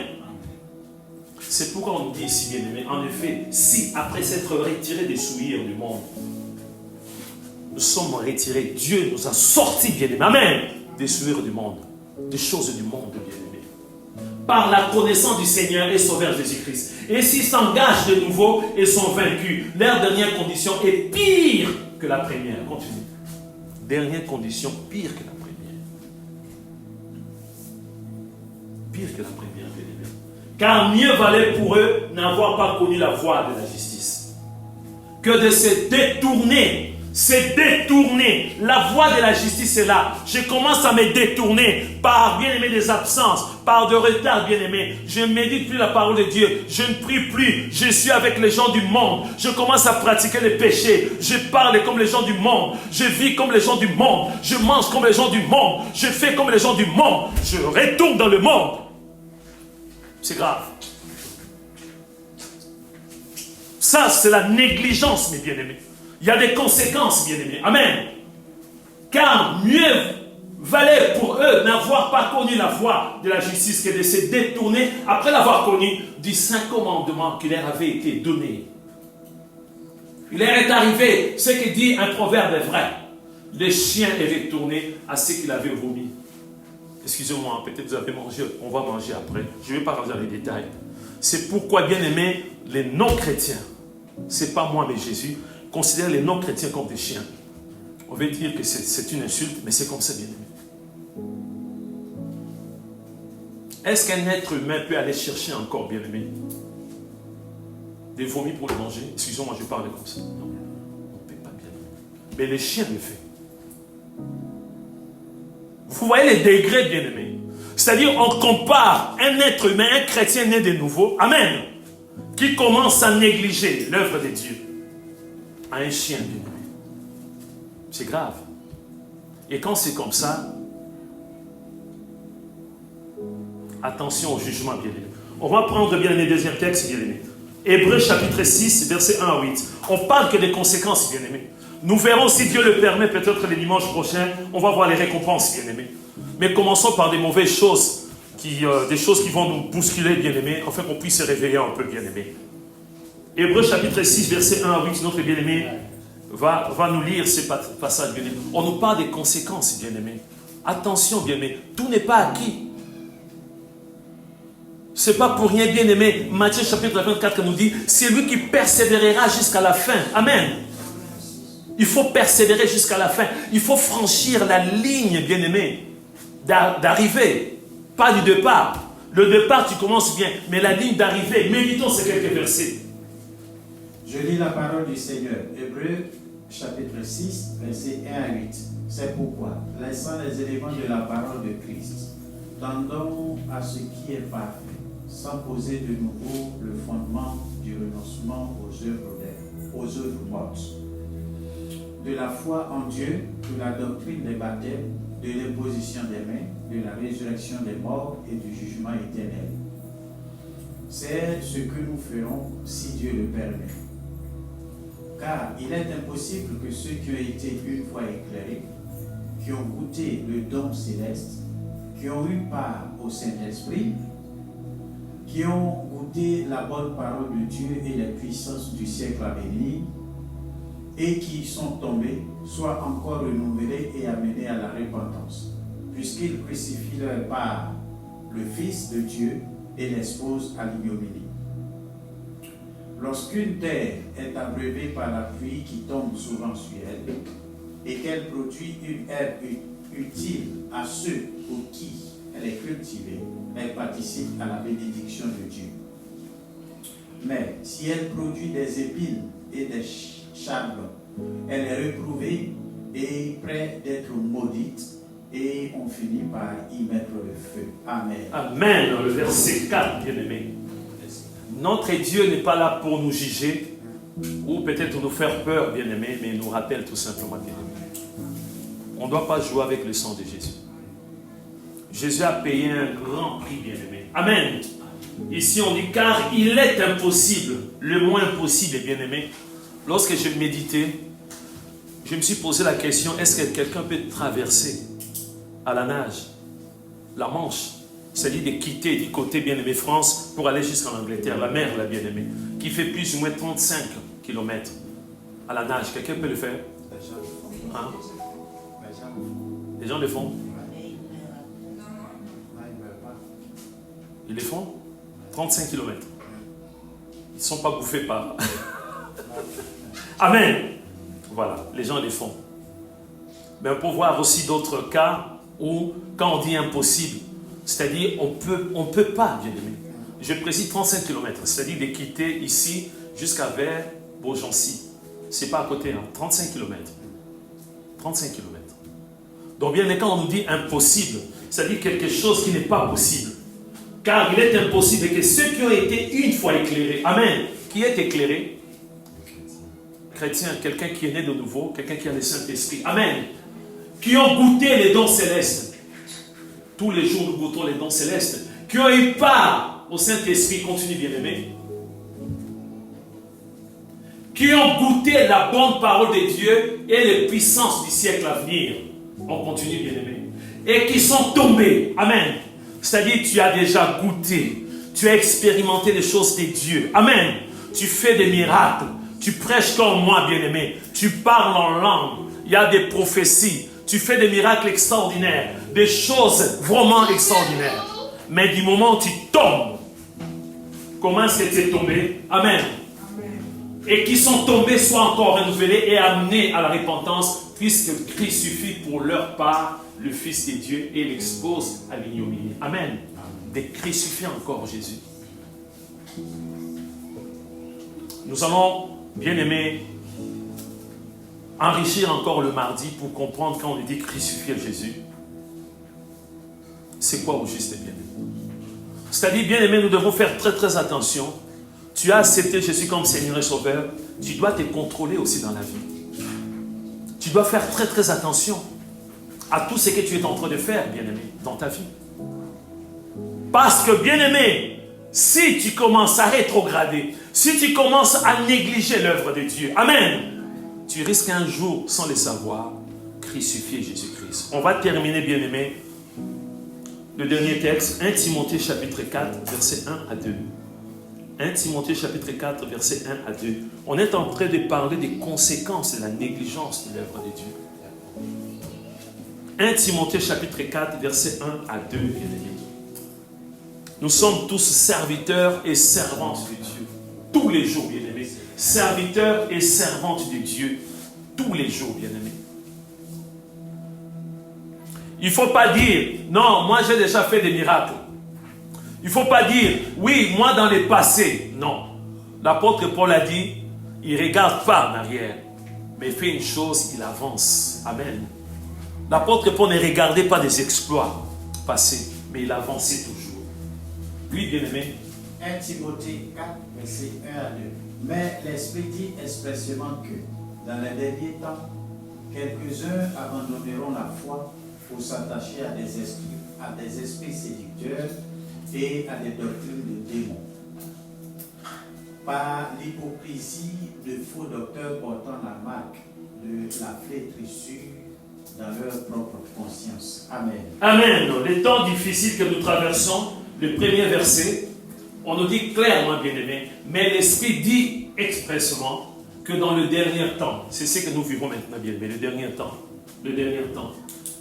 C'est pourquoi on nous dit ici, bien aimé, en effet, si après s'être retirés des souillures du monde, nous sommes retirés, Dieu nous a sortis, bien aimé, amen, des souillures du monde, des choses du monde, bien aimé, par la connaissance du Seigneur et Sauveur Jésus-Christ. Et s'ils s'engagent de nouveau et sont vaincus, leur dernière condition est pire que la première. Continue. Dernière condition, pire que la première. Pire que la première, bien aimé. Car mieux valait pour eux n'avoir pas connu la voie de la justice que de se détourner. La voie de la justice est là. Je commence à me détourner par, bien aimé, des absences, par de retard, bien aimé. Je ne médite plus la parole de Dieu. Je ne prie plus. Je suis avec les gens du monde. Je commence à pratiquer les péchés. Je parle comme les gens du monde. Je vis comme les gens du monde. Je mange comme les gens du monde. Je fais comme les gens du monde. Je retourne dans le monde. C'est grave. Ça, c'est la négligence, mes bien-aimés. Il y a des conséquences, bien-aimés. Amen. Car mieux valait pour eux n'avoir pas connu la voie de la justice que de se détourner, après l'avoir connu, du saint commandement qui leur avait été donné. Il leur est arrivé ce que dit un proverbe vrai. Le chien est retourné à ce qu'il avait vomi. Excusez-moi, peut-être vous avez mangé, on va manger après. Je ne vais pas rentrer dans les détails. C'est pourquoi, bien aimés, les non-chrétiens, ce n'est pas moi mais Jésus, considère les non-chrétiens comme des chiens. On veut dire que c'est une insulte, mais c'est comme ça, bien aimé. Est-ce qu'un être humain peut aller chercher encore, bien aimé, des vomis pour le manger? Excusez-moi, je parle comme ça. Non, on ne peut pas, bien aimé. Mais les chiens le font. Vous voyez les degrés, bien aimé. C'est-à-dire, on compare un être humain, un chrétien né de nouveau, amen, qui commence à négliger l'œuvre de Dieu, à un chien, bien aimé. C'est grave. Et quand c'est comme ça, attention au jugement, bien aimé. On va prendre, bien aimé, le deuxième texte, bien aimé. Hébreux chapitre 6, versets 1 à 8. On parle que des conséquences, bien aimé. Nous verrons, si Dieu le permet, peut-être le dimanche prochain, on va voir les récompenses, bien aimé. Mais commençons par des mauvaises choses. des choses qui vont nous bousculer, bien-aimés, afin qu'on puisse se réveiller un peu, bien-aimés. Hébreux chapitre 6, verset 1 à 8, notre bien-aimé va nous lire ces passages, bien-aimés. On nous parle des conséquences, bien-aimés. Attention, bien-aimés, tout n'est pas acquis. Ce n'est pas pour rien, bien-aimé. Matthieu chapitre 24 nous dit, c'est lui qui persévérera jusqu'à la fin. Amen. Il faut persévérer jusqu'à la fin. Il faut franchir la ligne, bien-aimé, d'arrivée, pas du départ. Le départ, tu commences bien, mais la ligne d'arrivée, méditons ces quelques versets. Je lis la parole du Seigneur. Hébreux chapitre 6, versets 1 à 8. C'est pourquoi, laissant les éléments de la parole de Christ, tendons à ce qui est parfait, sans poser de nouveau le fondement du renoncement aux œuvres mortes, de la foi en Dieu, de la doctrine des baptêmes, de l'imposition des mains, de la résurrection des morts et du jugement éternel. C'est ce que nous ferons si Dieu le permet. Car il est impossible que ceux qui ont été une fois éclairés, qui ont goûté le don céleste, qui ont eu part au Saint-Esprit, qui ont goûté la bonne parole de Dieu et les puissances du siècle à venir, et qui sont tombés, soient encore renouvelés et amenés à la repentance, puisqu'ils crucifient leur part, le Fils de Dieu, et l'exposent à l'ignominie. Lorsqu'une terre est abreuvée par la pluie qui tombe souvent sur elle, et qu'elle produit une herbe utile à ceux pour qui elle est cultivée, elle participe à la bénédiction de Dieu. Mais si elle produit des épines et des charbons, elle est reprouvée et près d'être maudite, et on finit par y mettre le feu. Amen. Amen. Le verset 4, bien-aimé. Notre Dieu n'est pas là pour nous juger ou peut-être nous faire peur, bien-aimé, mais il nous rappelle tout simplement, bien-aimé. On ne doit pas jouer avec le sang de Jésus. Jésus a payé un grand prix, bien-aimé. Amen. Ici, on dit, car il est impossible, le moins impossible, bien-aimé. Lorsque je méditais, je me suis posé la question, est-ce que quelqu'un peut traverser à la nage la Manche, c'est-à-dire de quitter du côté, bien-aimé, France, pour aller jusqu'en Angleterre, la mer, la bien-aimée, qui fait plus ou moins 35 km à la nage. Quelqu'un peut le faire? Hein? Les gens le font? Ils le font? 35 km. Ils ne sont pas bouffés par... Amen. Voilà, les gens les font. Mais on peut voir aussi d'autres cas où, quand on dit impossible, c'est-à-dire on peut pas, bien aimé. Je précise 35 km, c'est-à-dire de quitter ici jusqu'à vers Beaugency. C'est pas à côté, hein, 35 km. 35 km. Donc bien, quand on nous dit impossible, c'est-à-dire quelque chose qui n'est pas possible. Car il est impossible que ceux qui ont été une fois éclairés, amen, qui est éclairé, chrétien, quelqu'un qui est né de nouveau, quelqu'un qui a le Saint-Esprit, amen, qui ont goûté les dons célestes. Tous les jours, nous goûtons les dons célestes. Qui ont eu part au Saint-Esprit, continue bien-aimé. Qui ont goûté la bonne parole de Dieu et les puissances du siècle à venir. On continue bien-aimé. Et qui sont tombés. Amen. C'est-à-dire, tu as déjà goûté. Tu as expérimenté les choses de Dieu. Amen. Tu fais des miracles. Tu prêches comme moi, bien-aimé. Tu parles en langue. Il y a des prophéties. Tu fais des miracles extraordinaires. Des choses vraiment extraordinaires. Mais du moment où tu tombes, comment est-ce que tu es tombé? Amen. Et qui sont tombés soient encore renouvelés et amenés à la repentance, puisque Christ suffit pour leur part, le Fils de Dieu, et l'expose à l'ignominie. Amen. De crucifier encore Jésus. Nous allons, bien aimés, enrichir encore le mardi pour comprendre quand on dit crucifier Jésus. C'est quoi au juste et bien aimé? C'est-à-dire, bien aimé, nous devons faire très très attention. Tu as accepté Jésus comme Seigneur et Sauveur. Tu dois te contrôler aussi dans la vie. Tu dois faire très très attention à tout ce que tu es en train de faire, bien aimé, dans ta vie. Parce que, bien aimé, si tu commences à rétrograder, si tu commences à négliger l'œuvre de Dieu, amen, tu risques un jour, sans le savoir, crucifier Jésus-Christ. On va terminer, bien aimé, Le dernier texte, 1 Timothée chapitre 4, verset 1 à 2. 1 Timothée chapitre 4, verset 1 à 2. On est en train de parler des conséquences de la négligence de l'œuvre de Dieu. 1 Timothée chapitre 4, verset 1 à 2, bien-aimés. Nous sommes tous serviteurs et servantes de Dieu. Tous les jours, bien-aimés. Serviteurs et servantes de Dieu. Tous les jours, bien-aimés. Il ne faut pas dire, non, moi j'ai déjà fait des miracles. Il ne faut pas dire, oui, moi dans le passé. Non. L'apôtre Paul a dit, il ne regarde pas en arrière, mais il fait une chose, il avance. Amen. L'apôtre Paul ne regardait pas des exploits passés, mais il avançait toujours. Oui, bien-aimé. 1 Timothée 4, verset 1 à 2. Mais l'Esprit dit expressément que, dans les derniers temps, quelques-uns abandonneront la foi pour s'attacher à des esprits séducteurs et à des doctrines de démons. Par l'hypocrisie de faux docteurs portant la marque de la flétrissure dans leur propre conscience. Amen. Amen. Les temps difficiles que nous traversons, le premier verset, on nous dit clairement, bien-aimé, mais l'Esprit dit expressément que dans le dernier temps, c'est ce que nous vivons maintenant, bien-aimé, le dernier temps,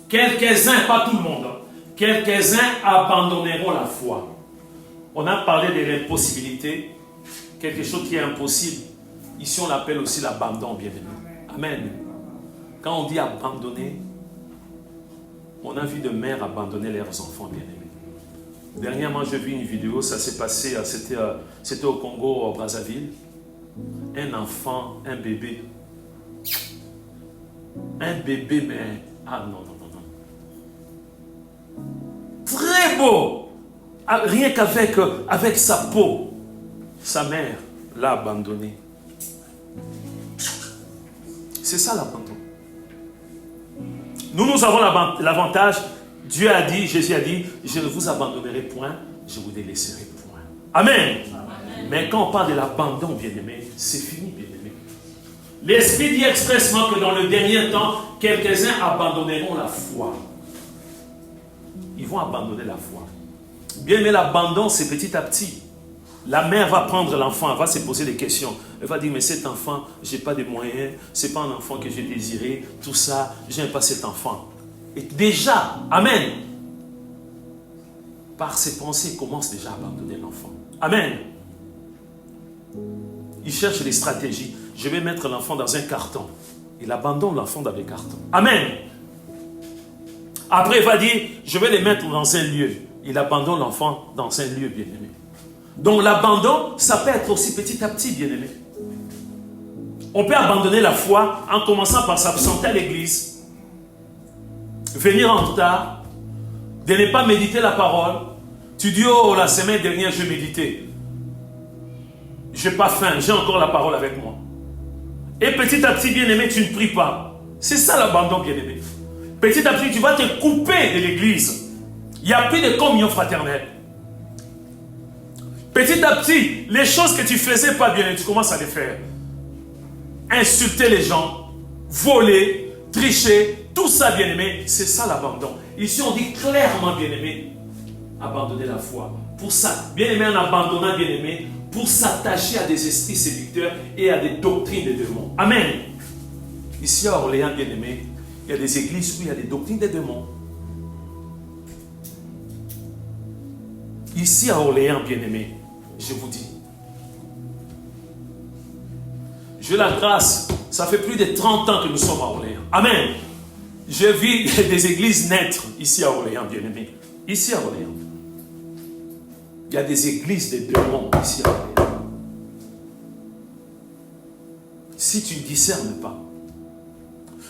quelques-uns, pas tout le monde, quelques-uns abandonneront la foi. On a parlé de l'impossibilité, quelque chose qui est impossible. Ici, on l'appelle aussi l'abandon, bien-aimé. Amen. Quand on dit abandonner, on a vu de mères abandonner leurs enfants, bien-aimés. Dernièrement, j'ai vu une vidéo, ça s'est passé, c'était au Congo, au Brazzaville. Un enfant, un bébé. Un bébé, mais... Ah non. Très beau. Rien qu'avec sa peau. Sa mère l'a abandonné. C'est ça l'abandon. Nous avons l'avantage. Dieu a dit, Jésus a dit, je ne vous abandonnerai point, je vous délaisserai point. Amen. Amen. Mais quand on parle de l'abandon, bien-aimé, c'est fini, bien-aimé. L'Esprit dit expressement que dans le dernier temps, quelques-uns abandonneront la foi. Ils vont abandonner la foi. Bien-aimé, l'abandon, c'est petit à petit. La mère va prendre l'enfant, elle va se poser des questions. Elle va dire, mais cet enfant, je n'ai pas de moyens, ce n'est pas un enfant que j'ai désiré, tout ça, je n'aime pas cet enfant. Et déjà, amen, par ses pensées, il commence déjà à abandonner l'enfant. Amen. Il cherche des stratégies. Je vais mettre l'enfant dans un carton. Il abandonne l'enfant dans le carton. Amen. Après, il va dire, je vais le mettre dans un lieu. Il abandonne l'enfant dans un lieu, bien-aimé. Donc l'abandon, ça peut être aussi petit à petit, bien-aimé. On peut abandonner la foi en commençant par s'absenter à l'église. Venir en retard, de ne pas méditer la parole. Tu dis, oh, la semaine dernière, je méditais. Je n'ai pas faim, j'ai encore la parole avec moi. Et petit à petit, bien-aimé, tu ne pries pas. C'est ça l'abandon, bien-aimé. Petit à petit, tu vas te couper de l'église. Il n'y a plus de communion fraternelle. Petit à petit, les choses que tu faisais pas bien, tu commences à les faire. Insulter les gens, voler, tricher, tout ça, bien-aimé, c'est ça l'abandon. Ici, on dit clairement, bien-aimé, abandonner la foi. Pour ça, bien-aimé, en abandonnant, bien-aimé, pour s'attacher à des esprits séducteurs et à des doctrines de démons. Amen. Ici, à Orléans, bien-aimé, il y a des églises où il y a des doctrines de démons. Ici, à Orléans, bien-aimé, je vous dis, j'ai la grâce, ça fait plus de 30 ans que nous sommes à Orléans. Amen. Je vis des églises naître ici à Orléans, bien-aimé. Ici à Orléans. Il y a des églises de démons ici à Orléans. Si tu ne discernes pas,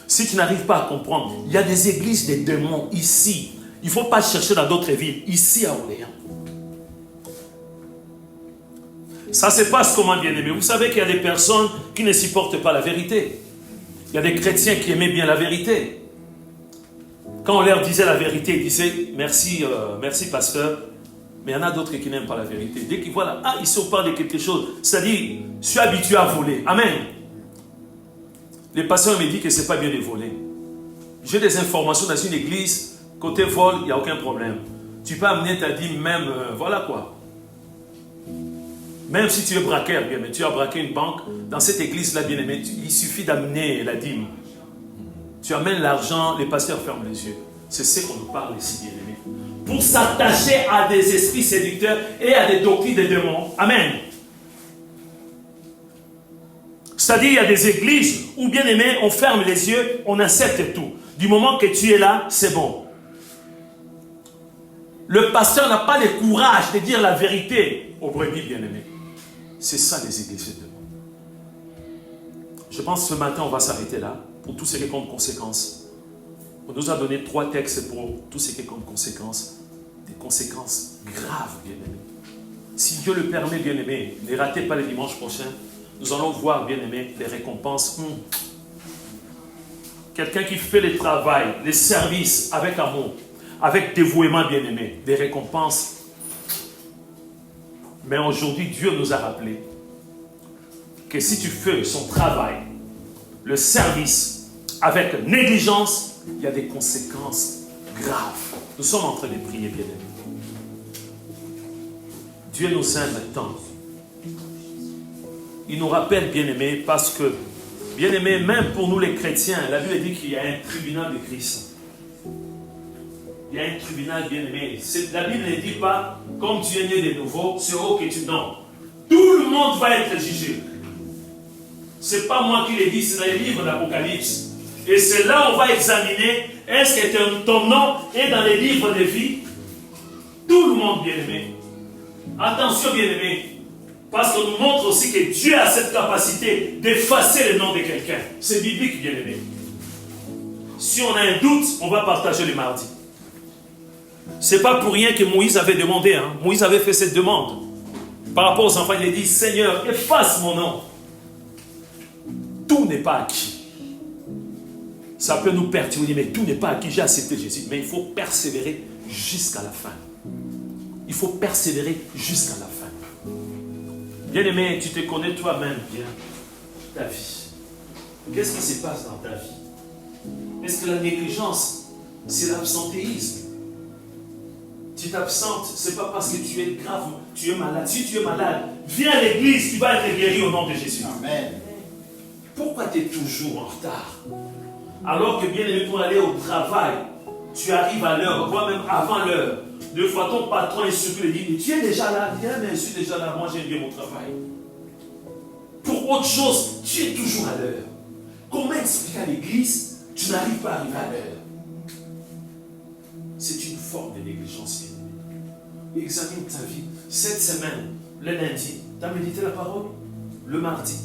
si tu n'arrives pas à comprendre, il y a des églises de démons ici. Il ne faut pas chercher dans d'autres villes, ici à Orléans. Ça se passe comment, bien-aimé? Vous savez qu'il y a des personnes qui ne supportent pas la vérité. Il y a des chrétiens qui aimaient bien la vérité. Quand on leur disait la vérité, ils disaient merci, merci pasteur. Mais il y en a d'autres qui n'aiment pas la vérité. Dès qu'ils voient là, ici on parle de quelque chose. C'est-à-dire, je suis habitué à voler. Amen. Les pasteurs me disent que ce n'est pas bien de voler. J'ai des informations dans une église, côté vol, il n'y a aucun problème. Tu peux amener ta dîme même, voilà quoi. Même si tu es braqueur, bien aimé, tu as braqué une banque, dans cette église-là, bien aimé, il suffit d'amener la dîme. Tu amènes l'argent, les pasteurs ferment les yeux. C'est ce qu'on nous parle ici, bien aimé. Pour s'attacher à des esprits séducteurs et à des doctrines des démons. Amen. C'est-à-dire, il y a des églises où, bien aimé, on ferme les yeux, on accepte tout. Du moment que tu es là, c'est bon. Le pasteur n'a pas le courage de dire la vérité aux brebis, bien aimé. C'est ça les églises de Dieu. Je pense que ce matin, on va s'arrêter là pour tout ce qui est comme conséquence. On nous a donné 3 textes pour tout ce qui est comme conséquence. Des conséquences graves, bien aimé. Si Dieu le permet, bien aimé, ne ratez pas le dimanche prochain. Nous allons voir, bien aimé, les récompenses. Quelqu'un qui fait le travail, les services avec amour, avec dévouement, bien aimé, des récompenses. Mais aujourd'hui, Dieu nous a rappelé que si tu fais son travail, le service, avec négligence, il y a des conséquences graves. Nous sommes en train de prier, bien aimé. Dieu nous aime tant. Il nous rappelle, bien aimé, parce que, bien aimé, même pour nous les chrétiens, la Bible dit qu'il y a un tribunal de Christ. Il y a un tribunal, bien aimé. La Bible ne dit pas, comme tu es né de nouveau, c'est haut que tu... Non. Tout le monde va être jugé. Ce n'est pas moi qui l'ai dit, c'est dans les livres d'Apocalypse. Et c'est là où on va examiner, est-ce que ton nom est dans les livres de vie? Tout le monde, bien aimé. Attention, bien aimé. Parce qu'on nous montre aussi que Dieu a cette capacité d'effacer le nom de quelqu'un. C'est biblique, bien aimé. Si on a un doute, on va partager le mardi. Ce n'est pas pour rien que Moïse avait demandé. Moïse avait fait cette demande. Par rapport aux enfants, il a dit, Seigneur, efface mon nom. Tout n'est pas acquis. Ça peut nous perturber, mais tout n'est pas acquis. J'ai accepté Jésus. Mais il faut persévérer jusqu'à la fin. Il faut persévérer jusqu'à la fin. Bien-aimé, tu te connais toi-même bien, ta vie. Qu'est-ce qui se passe dans ta vie? Est-ce que la négligence, c'est l'absentéisme? Tu t'absentes, ce n'est pas parce que tu es grave, tu es malade. Si tu es malade, viens à l'église, tu vas être guéri au nom de Jésus. Amen. Pourquoi tu es toujours en retard? Alors que, bien-aimé, pour aller au travail, tu arrives à l'heure, voire même avant l'heure. 2 fois ton patron est surpris et dit, mais tu es déjà là? Dis, mais je suis déjà là, moi j'aime bien mon travail. Pour autre chose, tu es toujours à l'heure. Comment expliquer à l'église, tu n'arrives pas à arriver à l'heure? C'est une forme de négligence. Examine ta vie. Cette semaine, le lundi, tu as médité la parole? Le mardi,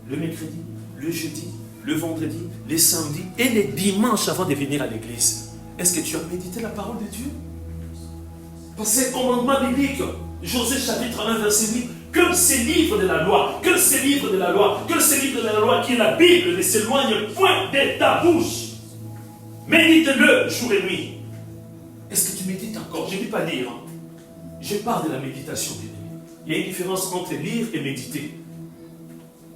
le mercredi, le jeudi, le vendredi, les samedis et les dimanches avant de venir à l'église. Est-ce que tu as médité la parole de Dieu? Parce que c'est un commandement biblique. Josué chapitre 1, verset 8. Que ces livres de la loi, que ces livres de la loi, que ces livres de la loi qui est la Bible ne s'éloigne point de ta bouche. Médite-le jour et nuit. Est-ce que tu médites encore? Je ne dis pas lire. Je parle de la méditation, bien-aimé. Il y a une différence entre lire et méditer.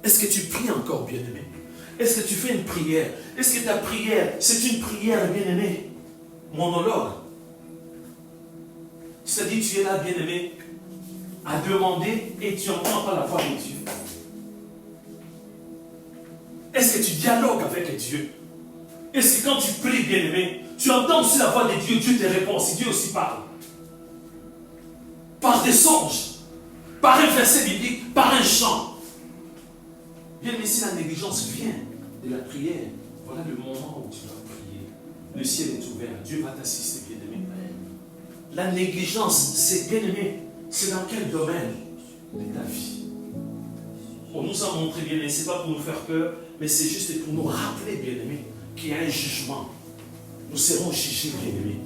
Est-ce que tu pries encore, bien-aimé? Est-ce que tu fais une prière? Est-ce que ta prière, c'est une prière, bien-aimé? Monologue. C'est-à-dire, tu es là, bien-aimé, à demander et tu n'entends pas la voix de Dieu. Est-ce que tu dialogues avec Dieu? Est-ce que quand tu pries, bien-aimé, tu entends aussi la voix de Dieu, Dieu te répond, si Dieu aussi parle? Par des songes, par un verset biblique, par un chant. Bien-aimé, si la négligence vient de la prière, voilà le moment où tu vas prier. Le ciel est ouvert, Dieu va t'assister, bien-aimé. La négligence, c'est, bien-aimé, c'est dans quel domaine de ta vie? On nous a montré, bien-aimé, ce n'est pas pour nous faire peur, mais c'est juste pour nous rappeler, bien-aimé, qu'il y a un jugement. Nous serons jugés, bien-aimés.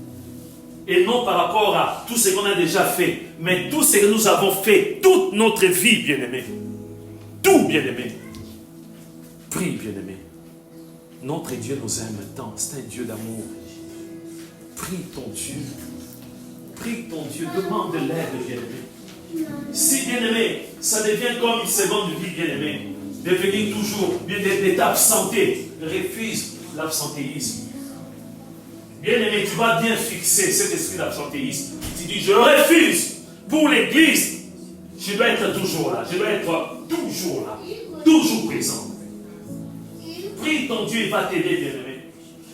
Et non par rapport à tout ce qu'on a déjà fait, mais tout ce que nous avons fait, toute notre vie, bien-aimé. Tout, bien-aimé. Prie, bien-aimé. Notre Dieu nous aime tant, c'est un Dieu d'amour. Prie ton Dieu. Prie ton Dieu, demande de l'aide, bien-aimé. Si, bien-aimé, ça devient comme une seconde vie, bien-aimé, devenir toujours, d'être absenté, refuse l'absentéisme. Bien-aimé, tu vas bien fixer cet esprit d'absentéisme. Tu dis, dis, je le refuse. Pour l'Église, je dois être toujours là. Je dois être toujours là. Toujours présent. Prie ton Dieu, il va t'aider, bien-aimé.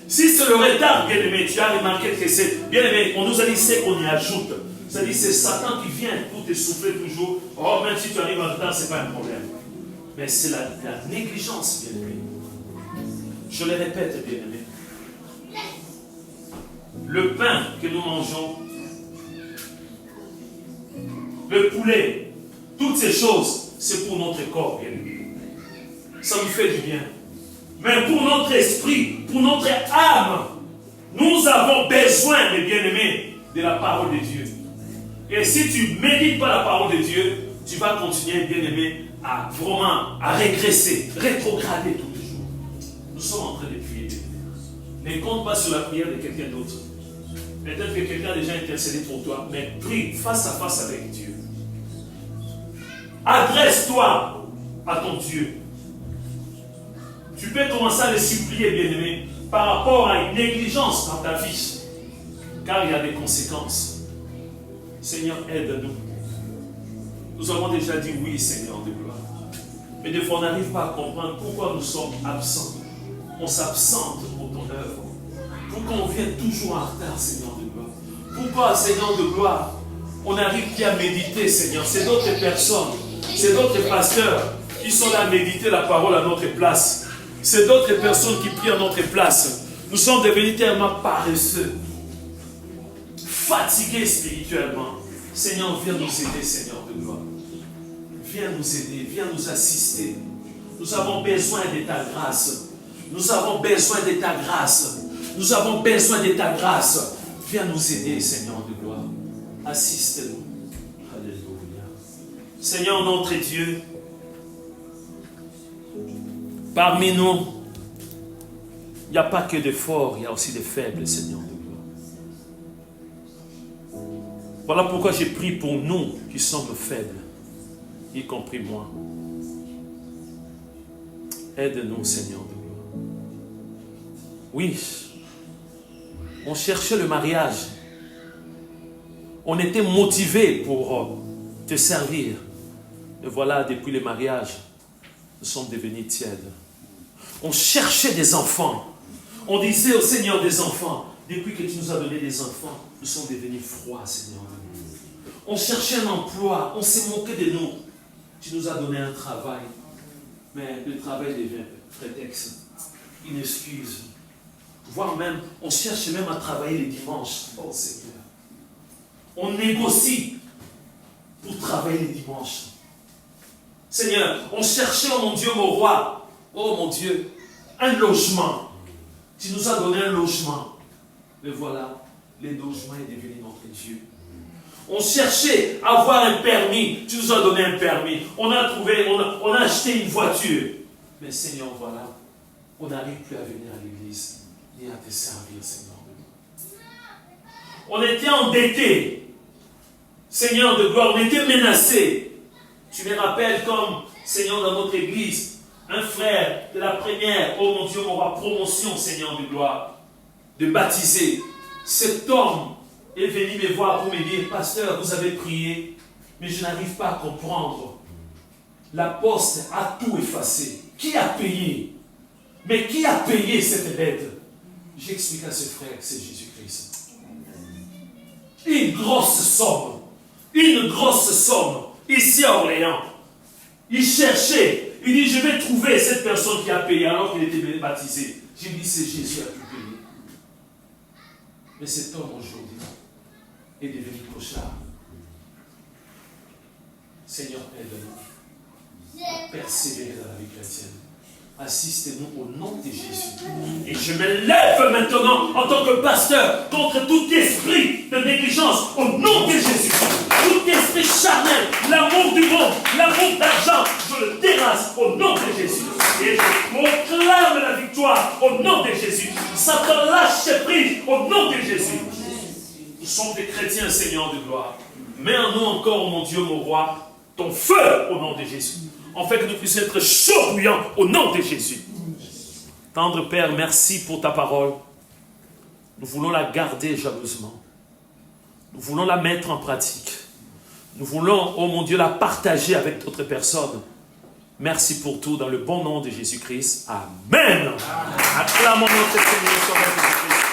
Si c'est le retard, bien-aimé, tu as remarqué que c'est... Bien-aimé, on nous a dit c'est qu'on y ajoute. C'est-à-dire c'est Satan qui vient pour te souffler toujours. Oh, même si tu arrives en retard, ce n'est pas un problème. Mais c'est la négligence, bien-aimé. Je le répète, bien-aimé. Le pain que nous mangeons, le poulet, toutes ces choses, c'est pour notre corps, bien-aimé. Ça nous fait du bien. Mais pour notre esprit, pour notre âme, nous avons besoin, mes bien-aimés, de la parole de Dieu. Et si tu ne médites pas la parole de Dieu, tu vas continuer, bien-aimé, à vraiment à régresser, rétrograder tous les jours. Nous sommes en train de prier. Ne compte pas sur la prière de quelqu'un d'autre. Peut-être que quelqu'un a déjà intercédé pour toi, mais prie face à face avec Dieu. Adresse-toi à ton Dieu. Tu peux commencer à le supplier, bien-aimé, par rapport à une négligence dans ta vie, car il y a des conséquences. Seigneur, aide-nous. Nous avons déjà dit oui, Seigneur de gloire. Mais des fois, on n'arrive pas à comprendre pourquoi nous sommes absents. On s'absente pour ton œuvre. Pourquoi on vient toujours en retard, Seigneur de gloire? Pourquoi, Seigneur de gloire, on n'arrive plus à méditer, Seigneur? C'est d'autres personnes, c'est d'autres pasteurs qui sont là à méditer la parole à notre place. C'est d'autres personnes qui prient à notre place. Nous sommes devenus tellement paresseux, fatigués spirituellement. Seigneur, viens nous aider, Seigneur de gloire. Viens nous aider, viens nous assister. Nous avons besoin de ta grâce. Nous avons besoin de ta grâce. Nous avons besoin de ta grâce. Viens nous aider, Seigneur de gloire. Assiste-nous. Alléluia. Seigneur notre Dieu, parmi nous, il n'y a pas que des forts, il y a aussi des faibles, Seigneur de gloire. Voilà pourquoi j'ai prié pour nous qui sommes faibles, y compris moi. Aide-nous, Seigneur de gloire. Oui, on cherchait le mariage. On était motivés pour te servir. Et voilà, depuis le mariage, nous sommes devenus tièdes. On cherchait des enfants. On disait au Seigneur des enfants. Depuis que tu nous as donné des enfants, nous sommes devenus froids, Seigneur. On cherchait un emploi. On s'est moqué de nous. Tu nous as donné un travail. Mais le travail devient prétexte, une excuse. Voire même, on cherche même à travailler les dimanches. Oh Seigneur. On négocie pour travailler les dimanches. Seigneur, on cherchait, oh mon Dieu, mon roi, oh mon Dieu, un logement. Tu nous as donné un logement. Mais voilà, le logement est devenu notre Dieu. On cherchait à avoir un permis. Tu nous as donné un permis. On a trouvé, on a acheté une voiture. Mais Seigneur, voilà, on n'arrive plus à venir à l'église ni à te servir, Seigneur. On était endettés. Seigneur de gloire, on était menacés. Tu me rappelles comme, Seigneur, dans notre église, un frère de la première, oh mon Dieu, on aura promotion, Seigneur de gloire, de baptiser. Cet homme est venu me voir pour me dire, pasteur, vous avez prié, mais je n'arrive pas à comprendre. La poste a tout effacé. Qui a payé? Mais qui a payé cette dette? J'explique à ce frère que c'est Jésus-Christ. Une grosse somme. Une grosse somme. Ici à Orléans. Il cherchait. Il dit, je vais trouver cette personne qui a payé alors qu'il était baptisé. J'ai dit, c'est Jésus qui a tout payé. Mais cet homme aujourd'hui est devenu clochard. Seigneur, aide-nous à persévérer dans la vie chrétienne. Assistez-nous au nom de Jésus. Et je me lève maintenant en tant que pasteur contre tout esprit de négligence au nom de Jésus. Tout esprit charnel, l'amour du monde, l'amour d'argent, je le terrasse au nom de Jésus. Et je proclame la victoire au nom de Jésus. Satan lâche prise au nom de Jésus. Nous sommes des chrétiens, Seigneur de gloire. Mets en nous encore, mon Dieu, mon roi, ton feu au nom de Jésus. En fait que nous puissions être chauds bouillants au nom de Jésus. Tendre Père, merci pour ta parole. Nous voulons la garder jalousement. Nous voulons la mettre en pratique. Nous voulons, oh mon Dieu, la partager avec d'autres personnes. Merci pour tout, dans le bon nom de Jésus-Christ. Amen. Acclamons notre Seigneur, Sauveur Jésus-Christ.